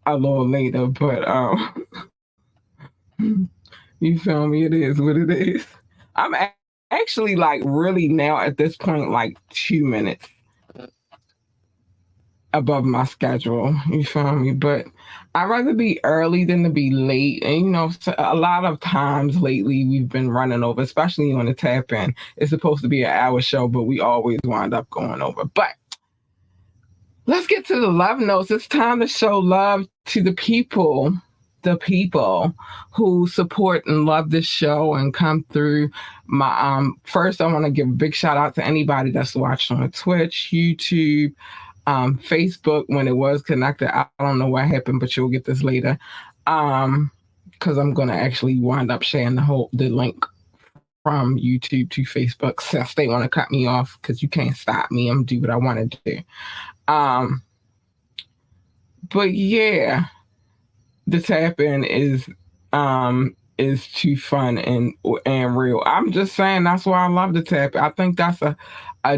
a little later. But you feel me? It is what it is. I'm actually like really now at this point like 2 minutes above my schedule. You feel me? But I'd rather be early than to be late. And a lot of times lately we've been running over, especially on the tap in. It's supposed to be an hour show, but we always wind up going over. But let's get to the love notes. It's time to show love to the people who support and love this show and come through. My first, I want to give a big shout out to anybody that's watched on Twitch, YouTube, Facebook when it was connected. I don't know what happened, but you'll get this later. Because I'm gonna actually wind up sharing the link from YouTube to Facebook since they want to cut me off, because you can't stop me. I'm gonna do what I want to do. But yeah, the tap in is too fun and real. I'm just saying that's why I love the tap. I think that's a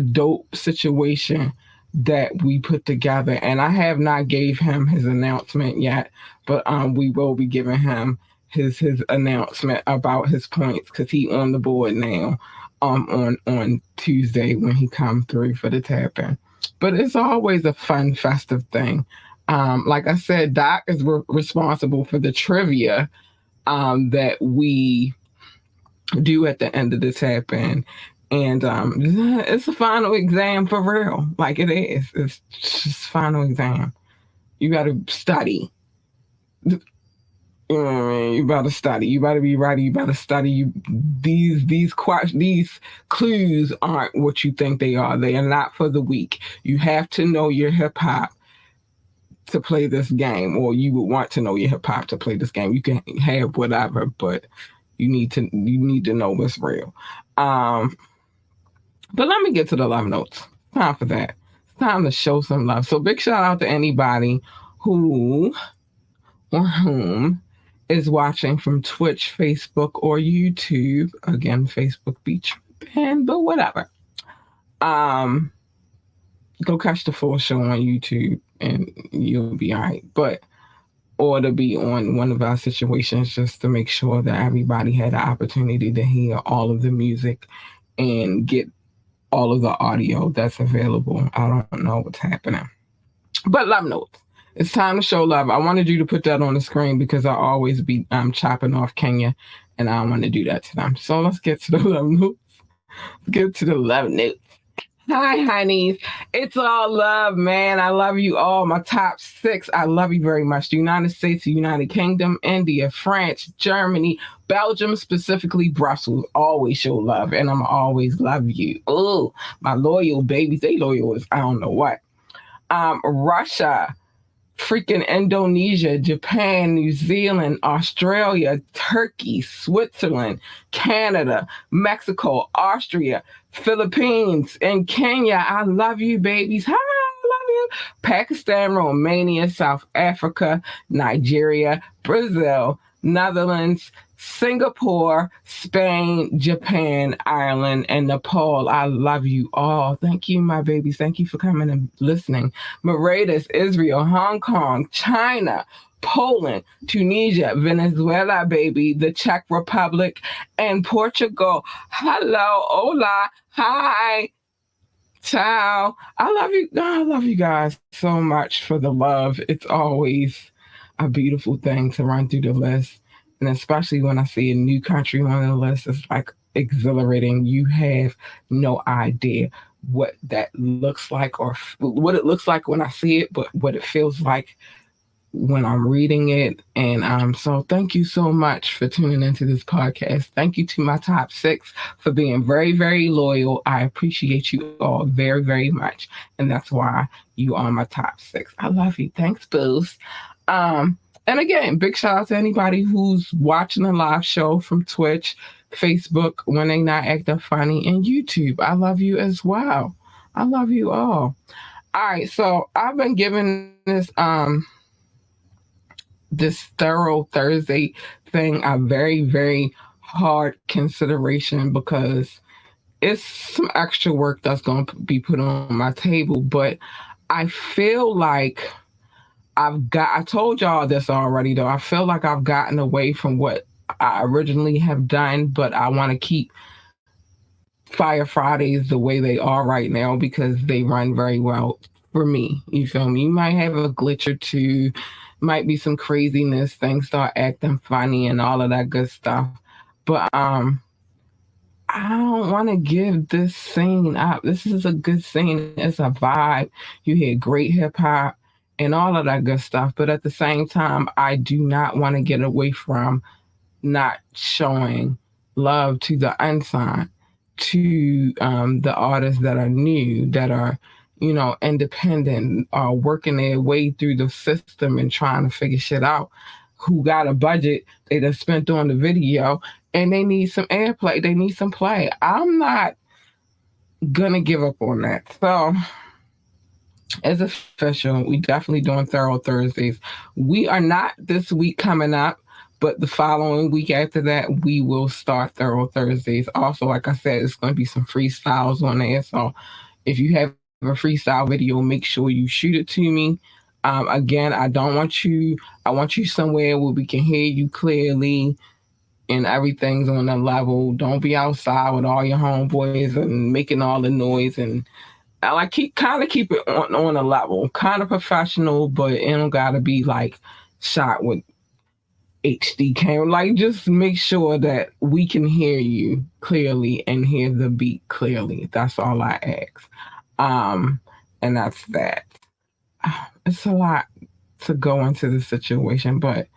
dope situation that we put together, and I have not gave him his announcement yet, but we will be giving him his announcement about his points, because he on the board now on Tuesday when he come through for the tap in. But it's always a fun, festive thing. Like I said, Doc is responsible for the trivia that we do at the end of the tap in. And it's a final exam for real. Like it is. It's just final exam. You got to study. You know what I mean? You better study. You better be ready. You better study. These clues aren't what you think they are. They are not for the weak. You have to know your hip hop to play this game, or you would want to know your hip hop to play this game. You can have whatever, but you need to know what's real. But let me get to the love notes. Time for that. It's time to show some love. So big shout out to anybody who or whom is watching from Twitch, Facebook, or YouTube. Again, Facebook be tripping, but whatever. Go catch the full show on YouTube and you'll be all right. Or to be on one of our situations just to make sure that everybody had the opportunity to hear all of the music and get all of the audio that's available. I don't know what's happening. But love notes. It's time to show love. I wanted you to put that on the screen because I always be chopping off Kenya, and I don't want to do that to them. So let's get to the love notes. Get to the love notes. Hi, honeys. It's all love, man. I love you all. My top 6, I love you very much. The United States, the United Kingdom, India, France, Germany, Belgium, specifically Brussels. Always show love, and I'm always love you. Oh, my loyal babies. They loyal as I don't know what. Russia, freaking Indonesia, Japan, New Zealand, Australia, Turkey, Switzerland, Canada, Mexico, Austria, Philippines, and Kenya. I love you, babies. Hi, I love you. Pakistan, Romania, South Africa, Nigeria, Brazil, Netherlands, Singapore, Spain, Japan, Ireland, and Nepal. I love you all. Thank you, my babies. Thank you for coming and listening. Mauritius, Israel, Hong Kong, China, Poland, Tunisia, Venezuela, baby, the Czech Republic, and Portugal. Hello, hola, hi, ciao. I love you. I love you guys so much for the love. It's always a beautiful thing to run through the list. And especially when I see a new country on the list, it's like exhilarating. You have no idea what that looks like or what it looks like when I see it, but what it feels like when I'm reading it. And so thank you so much for tuning into this podcast. Thank you to my top 6 for being very, very loyal. I appreciate you all very, very much. And that's why you are my top 6. I love you. Thanks, Boost. And again, big shout out to anybody who's watching the live show from Twitch, Facebook, When They Not Acting Funny, and YouTube. I love you as well. I love you all. All right, so I've been giving this Thorough Thursday thing a very, very hard consideration because it's some extra work that's going to be put on my table, but I feel like I told y'all this already though, I feel like I've gotten away from what I originally have done, but I want to keep Fire Fridays the way they are right now because they run very well for me. You feel me? You might have a glitch or two, might be some craziness, things start acting funny and all of that good stuff. But I don't want to give this scene up. This is a good scene. It's a vibe. You hear great hip hop and all of that good stuff. But at the same time, I do not want to get away from not showing love to the unsigned, to the artists that are new, that are, you know, independent, are working their way through the system and trying to figure shit out, who got a budget they just spent on the video and they need some airplay, they need some play. I'm not gonna give up on that. So it's official. We definitely doing Thorough Thursdays. We are not this week coming up, but the following week after that, we will start Thorough Thursdays. Also, like I said, it's going to be some freestyles on there. So if you have a freestyle video, make sure you shoot it to me. Again, I want you somewhere where we can hear you clearly and everything's on the level. Don't be outside with all your homeboys and making all the noise. And I like keep it on a level, kind of professional, but it don't gotta be like shot with HD camera. Like, just make sure that we can hear you clearly and hear the beat clearly. That's all I ask. And that's that. It's a lot to go into the situation, but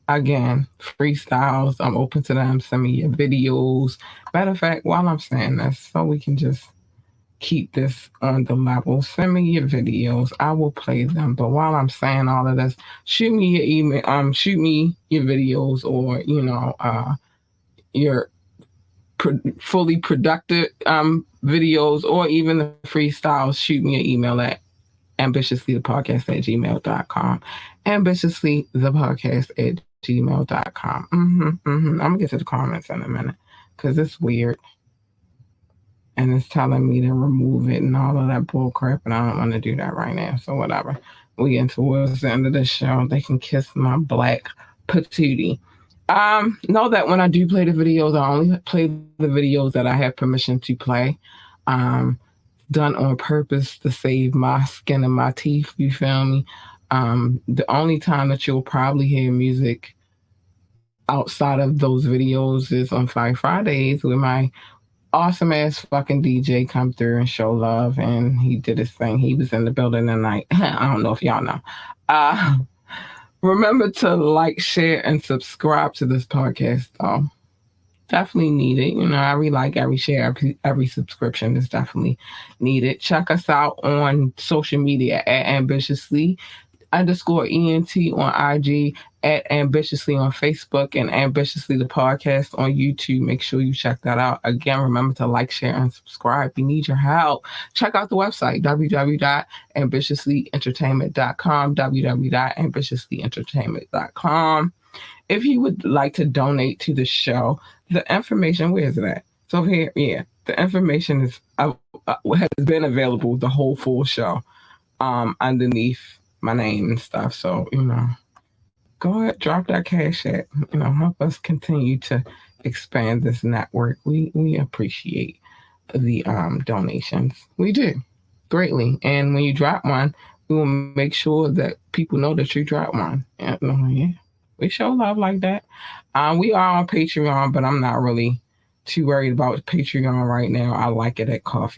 again, freestyles, I'm open to them. Send me your videos. Matter of fact, while I'm saying this, so we can just keep this on the level, send me your videos. I will play them. But while I'm saying all of this, shoot me your email, shoot me your videos, or, you know, your fully productive videos, or even the freestyles. Shoot me an email at ambitiouslythepodcast@gmail.com. ambitiouslythepodcast@gmail.com. I'm gonna get to the comments in a minute because it's weird. And it's telling me to remove it and all of that bull crap, and I don't want to do that right now. So whatever. We get towards the end of the show. They can kiss my black patootie. Know that when I do play the videos, I only play the videos that I have permission to play. Done on purpose to save my skin and my teeth, you feel me? The only time that you'll probably hear music outside of those videos is on Fire Fridays with my awesome ass fucking DJ come through and show love, and he did his thing. He was in the building tonight. I don't know if y'all know. Remember to like, share, and subscribe to this podcast. Definitely need it. You know, every like, every share, every subscription is definitely needed. Check us out on social media at ambitiously_ENT on IG, at Ambitiously on Facebook, and Ambitiously the Podcast on YouTube. Make sure you check that out. Again, remember to like, share, and subscribe. We need your help. Check out the website, www.ambitiouslyentertainment.com, www.ambitiouslyentertainment.com. If you would like to donate to the show, the information, where is it at? So here, yeah, the information is has been available the whole full show underneath my name and stuff. So, you know, go ahead, drop that cash at, you know, help us continue to expand this network. We appreciate the donations. We do greatly. And when you drop one, We will make sure that people know that you dropped one. Yeah, we show love like that. We are on Patreon, but I'm not really too worried about Patreon right now. I like it at Ko-fi.com.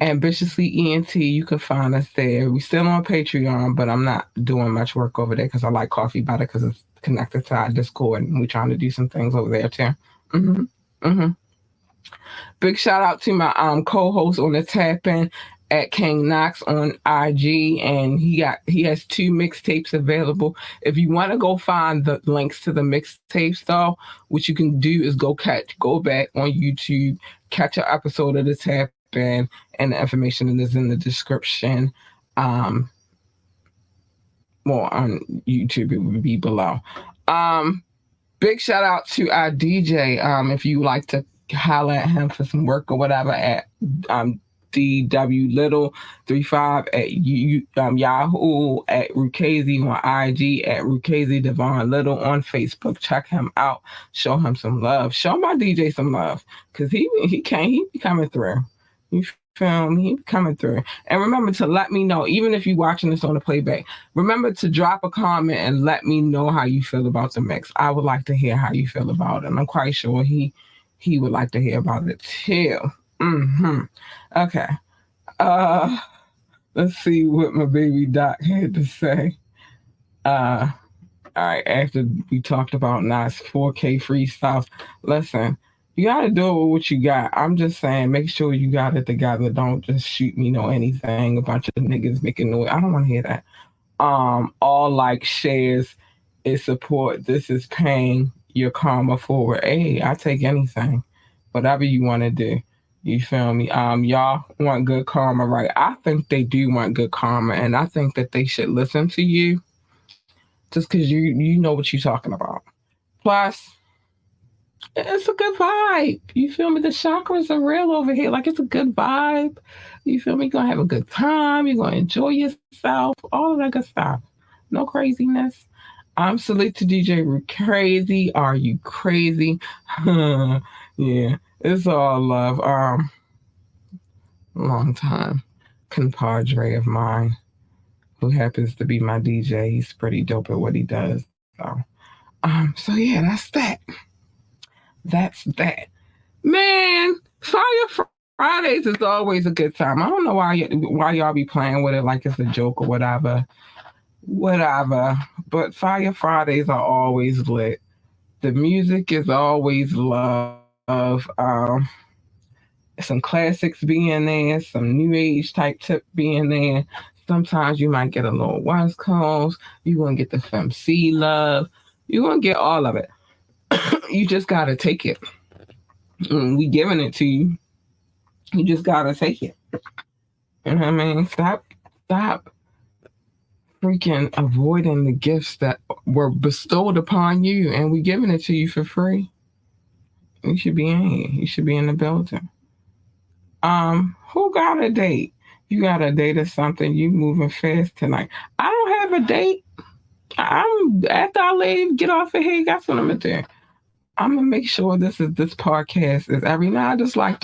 Ambitiously ENT, you can find us there. We're still on Patreon, but I'm not doing much work over there because I like Coffee better because it's connected to our Discord, and we're trying to do some things over there too. Big shout out to my co-host on the Tap In at King Knox on IG, and he has 2 mixtapes available. If you want to go find the links to the mixtapes, though, what you can do is go back on YouTube, catch an episode of the Tap In, and the information is in the description. On YouTube, it would be below. Big shout out to our DJ. If you like to holler at him for some work or whatever, at DW Little 35 at Yahoo, at Rukazi on IG, at Rukazi Devon Little on Facebook. Check him out. Show him some love. Show my DJ some love, because he be coming through. You feel me? He be coming through. And remember to let me know, even if you're watching this on the playback, remember to drop a comment and let me know how you feel about the mix. I would like to hear how you feel about it. And I'm quite sure he would like to hear about it too. Okay. Let's see what my baby Doc had to say. All right, after we talked about Nas 4K freestyle, listen, you gotta do it with what you got. I'm just saying, make sure you got it together. Don't just shoot me anything. A bunch of niggas making noise. I don't want to hear that. All like, shares is support. This is paying your karma forward. Hey, I take anything. Whatever you want to do. You feel me? Y'all want good karma, right? I think they do want good karma, and I think that they should listen to you just because you know what you're talking about. Plus, it's a good vibe. You feel me? The chakras are real over here. Like, it's a good vibe. You feel me? You're going to have a good time. You're going to enjoy yourself. All of that good stuff. No craziness. Salute to DJ Rukazi. Are you crazy? Yeah, it's all love. Long time compadre of mine who happens to be my DJ. He's pretty dope at what he does. So yeah, that's that. That's that. Man, Fire Fridays is always a good time. I don't know why y'all be playing with it like it's a joke or whatever. But Fire Fridays are always lit. The music is always love. Some classics being there, some new age type tip being there. Sometimes you might get a little West Coast. You're going to get the FMC love. You're going to get all of it. You just got to take it. We giving it to you. You just got to take it. You know what I mean? Stop freaking avoiding the gifts that were bestowed upon you, and we giving it to you for free. You should be in here. You should be in the building. Who got a date? You got a date or something? You moving fast tonight. I don't have a date. After I leave, get off of here. That's what I'm gonna do. I'm gonna make sure this podcast is every night. I just like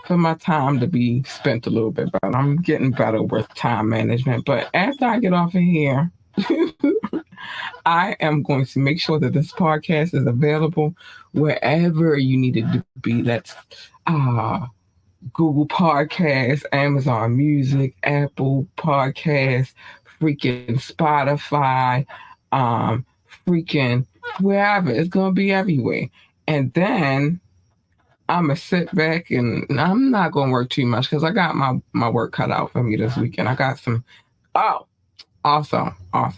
for my time to be spent a little bit better. I'm getting better with time management. But after I get off of here, I am going to make sure that this podcast is available wherever you need it to be. That's Google Podcasts, Amazon Music, Apple Podcasts, freaking Spotify, freaking wherever. It's going to be everywhere. And then I'm going to sit back and I'm not going to work too much because I got my work cut out for me this weekend. I got some, awesome. I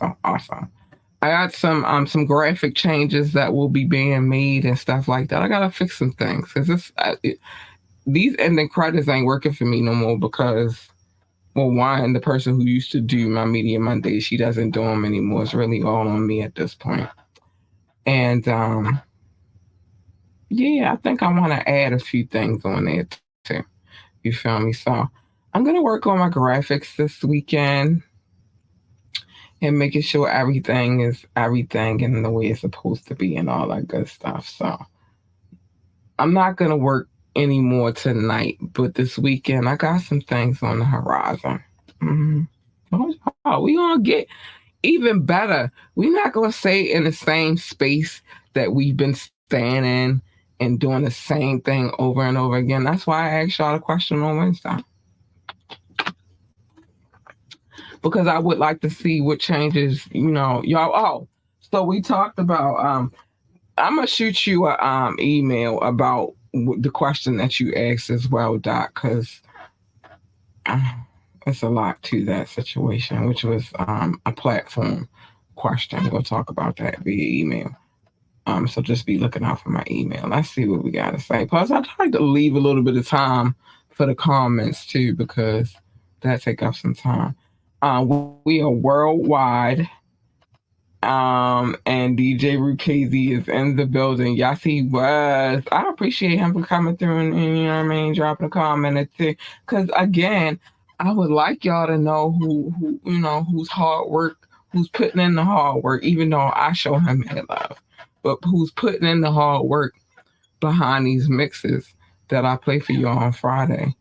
got some graphic changes that will be being made and stuff like that. I got to fix some things because these ending credits ain't working for me no more because, well, one, the person who used to do my Media Mondays, she doesn't do them anymore. It's really all on me at this point. And, yeah, I think I want to add a few things on there too. You feel me? So I'm going to work on my graphics this weekend and making sure everything is everything in the way it's supposed to be and all that good stuff. So I'm not going to work anymore tonight, but this weekend I got some things on the horizon. Oh, we gonna get even better. We're not gonna stay in the same space that we've been staying in and doing the same thing over and over again. That's why I asked y'all a question on Wednesday. Because I would like to see what changes, y'all. Oh, so we talked about, I'm going to shoot you an email about the question that you asked as well, Doc, because it's a lot to that situation, which was a platform question. We'll talk about that via email. So just be looking out for my email. Let's see what we got to say. Plus, I tried to leave a little bit of time for the comments, too, because that take up some time. We are worldwide, and DJ Rukazi is in the building. Yes, he was. I appreciate him for coming through and you know what I mean, dropping a comment. Because again, I would like y'all to know who who's hard work, who's putting in the hard work, even though I show him mad love, but who's putting in the hard work behind these mixes that I play for you on Friday.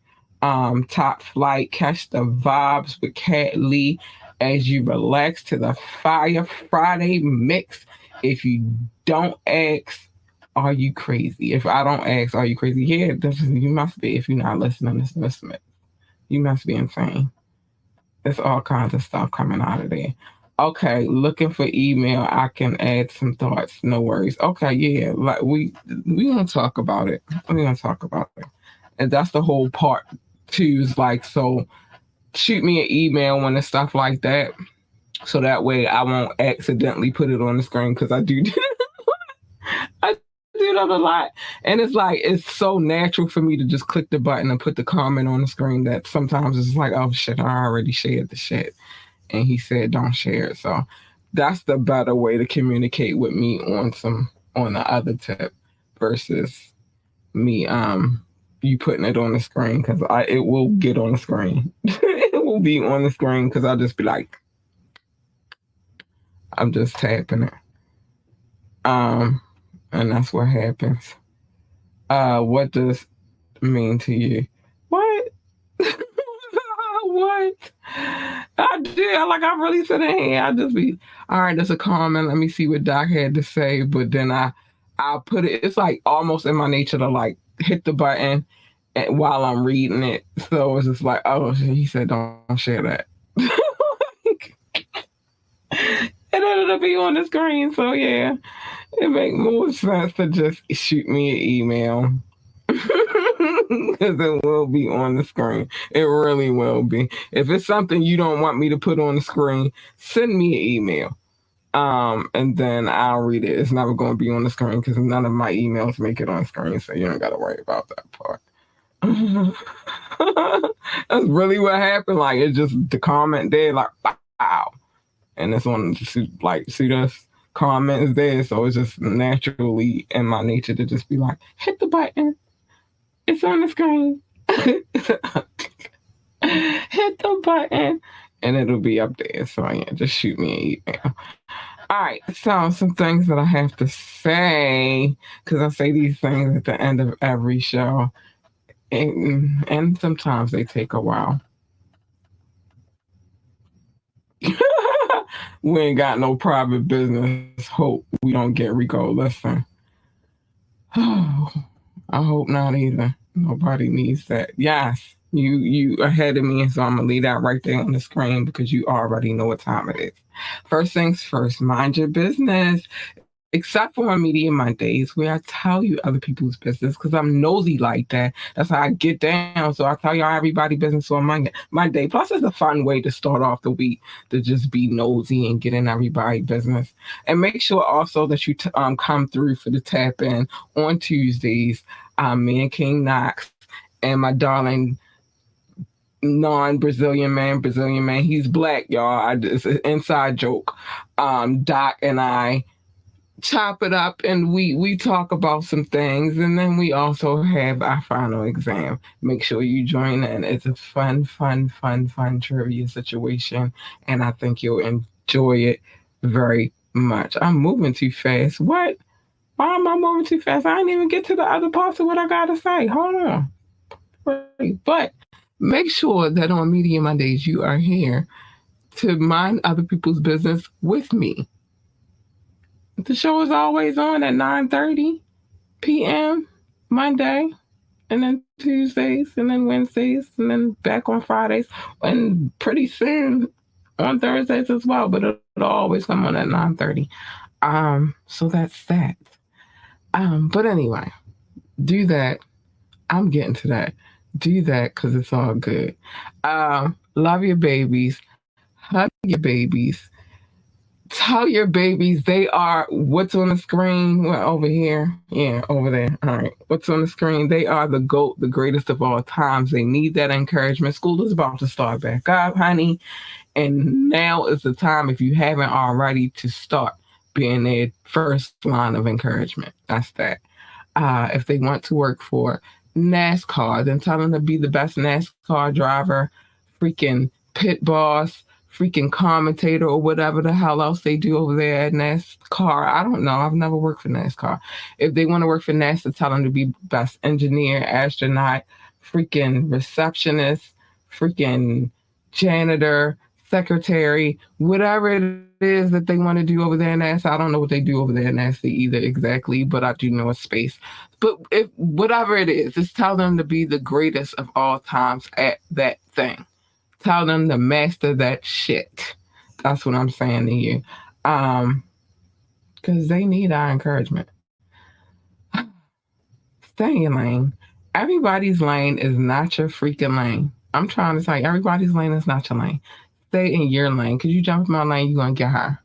Top Flight, Catch the Vibes with Cat Lee as you relax to the Fire Friday mix. If you don't ask, are you crazy? If I don't ask, are you crazy? Yeah, you must be. If you're not listening to this mix, you must be insane. There's all kinds of stuff coming out of there. Okay, looking for email. I can add some thoughts. No worries. Okay, yeah, like we gonna talk about it. We're gonna talk about it, and that's the whole part. Choose like, so shoot me an email when it's stuff like that, so that way I won't accidentally put it on the screen, because I do that a lot, and it's like it's so natural for me to just click the button and put the comment on the screen that sometimes it's like, oh shit, I already shared the shit and he said don't share it. So that's the better way to communicate with me on the other tip versus me you putting it on the screen, because it will get on the screen. It will be on the screen because I'll just be like, I'm just tapping it. And that's what happens. What does it mean to you? What? What? I really sit in here. I just be, all right, that's a comment. Let me see what Doc had to say. But then I'll put it, it's like almost in my nature to like hit the button while I'm reading it. So it's just like, oh, he said don't share that. It ended up being on the screen. So yeah, it makes more sense to just shoot me an email. Because it will be on the screen. It really will be. If it's something you don't want me to put on the screen, send me an email. And then I'll read it. It's never going to be on the screen because none of my emails make it on screen, so you don't got to worry about that part. That's really what happened. Like, it's just the comment there, like, wow. And this one, see this comment is there, so it's just naturally in my nature to just be like, hit the button. It's on the screen. Hit the button and it'll be up there. So yeah, just shoot me an email. All right, so some things that I have to say, because I say these things at the end of every show, and sometimes they take a while. We ain't got no private business. Hope we don't get Rico. Listen. Oh, I hope not either. Nobody needs that. Yes, you ahead of me, so I'm gonna leave that right there on the screen because you already know what time it is. First things first, mind your business. Except for on Media Mondays, where I tell you other people's business because I'm nosy like that. That's how I get down. So I tell y'all everybody's business on Monday. Plus, it's a fun way to start off the week to just be nosy and get in everybody's business. And make sure also that you come through for the tap in on Tuesdays. Me and King Knox and my darling Brazilian man. He's black, y'all. It's an inside joke. Doc and I chop it up and we talk about some things, and then we also have our final exam. Make sure you join in. It's a fun trivia situation, and I think you'll enjoy it very much. I'm moving too fast. What? Why am I moving too fast? I didn't even get to the other parts of what I gotta say. Hold on. But make sure that on Media Mondays you are here to mind other people's business with me. The show is always on at 9:30 p.m. Monday, and then Tuesdays, and then Wednesdays, and then back on Fridays, and pretty soon on Thursdays as well. But it'll always come on at 9:30. So that's that. But anyway, do that. I'm getting to that. Do that because it's all good. Love your babies. Hug your babies. Tell your babies they are what's on the screen. Well, over here. Yeah, over there. All right. What's on the screen? They are the GOAT, the greatest of all times. They need that encouragement. School is about to start back up, honey. And now is the time, if you haven't already, to start being their first line of encouragement. That's that. If they want to work for NASCAR, then tell them to be the best NASCAR driver, freaking pit boss, freaking commentator, or whatever the hell else they do over there at NASCAR. I don't know. I've never worked for NASCAR. If they want to work for NASA, tell them to be best engineer, astronaut, freaking receptionist, freaking janitor, secretary, whatever it is that they want to do over there in NASA. I don't know what they do over there in NASA either exactly, but I do know it's space. But if whatever it is, just tell them to be the greatest of all times at that thing. Tell them to master that shit. That's what I'm saying to you. Because they need our encouragement. Stay in your lane. Everybody's lane is not your freaking lane. I'm trying to tell you, everybody's lane is not your lane. Stay in your lane. Because you jump in my lane, you're going to get her.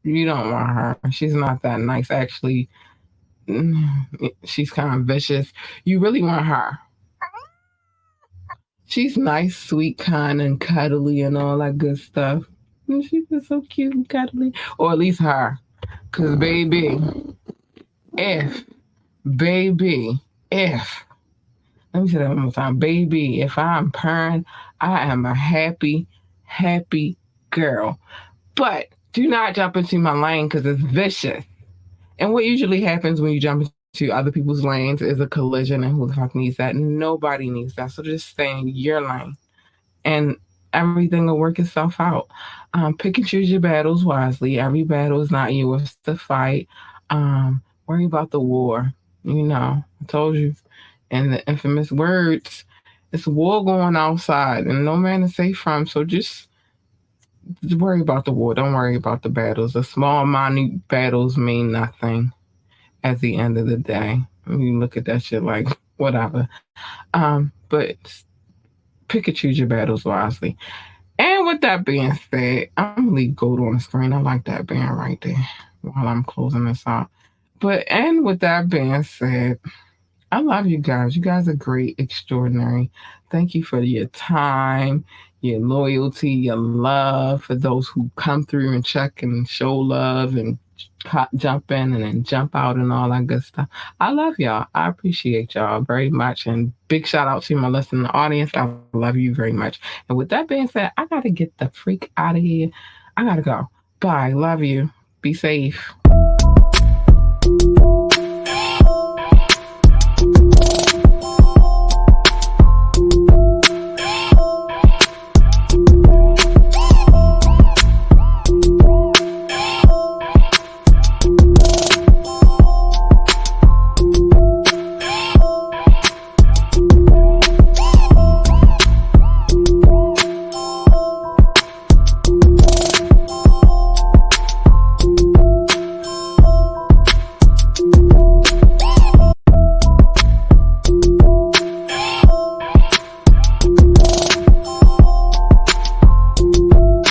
You don't want her. She's not that nice. Actually, she's kind of vicious. You really want her. She's nice, sweet, kind, and cuddly and all that good stuff. And she's just so cute and cuddly. Or at least her. Because, baby, if, let me say that one more time. Baby, if I'm purring, I am a happy, happy girl. But do not jump into my lane because it's vicious. And what usually happens when you jump into other people's lanes is a collision, and who the fuck needs that? Nobody needs that. So just stay in your lane and everything will work itself out. Pick and choose your battles wisely. Every battle is not yours to fight. Worry about the war. You know, I told you. And the infamous words, it's war going outside and no man is safe from. So just worry about the war. Don't worry about the battles. The small, minute battles mean nothing at the end of the day. You look at that shit like, whatever. But pick and choose your battles wisely. And with that being said, I'm going to leave GOAT on the screen. I like that band right there while I'm closing this out. And with that being said, I love you guys. You guys are great, extraordinary. Thank you for your time, your loyalty, your love, for those who come through and check and show love and jump in and then jump out and all that good stuff. I love y'all. I appreciate y'all very much. And big shout out to my listening audience. I love you very much. And with that being said, I got to get the freak out of here. I got to go. Bye. Love you. Be safe.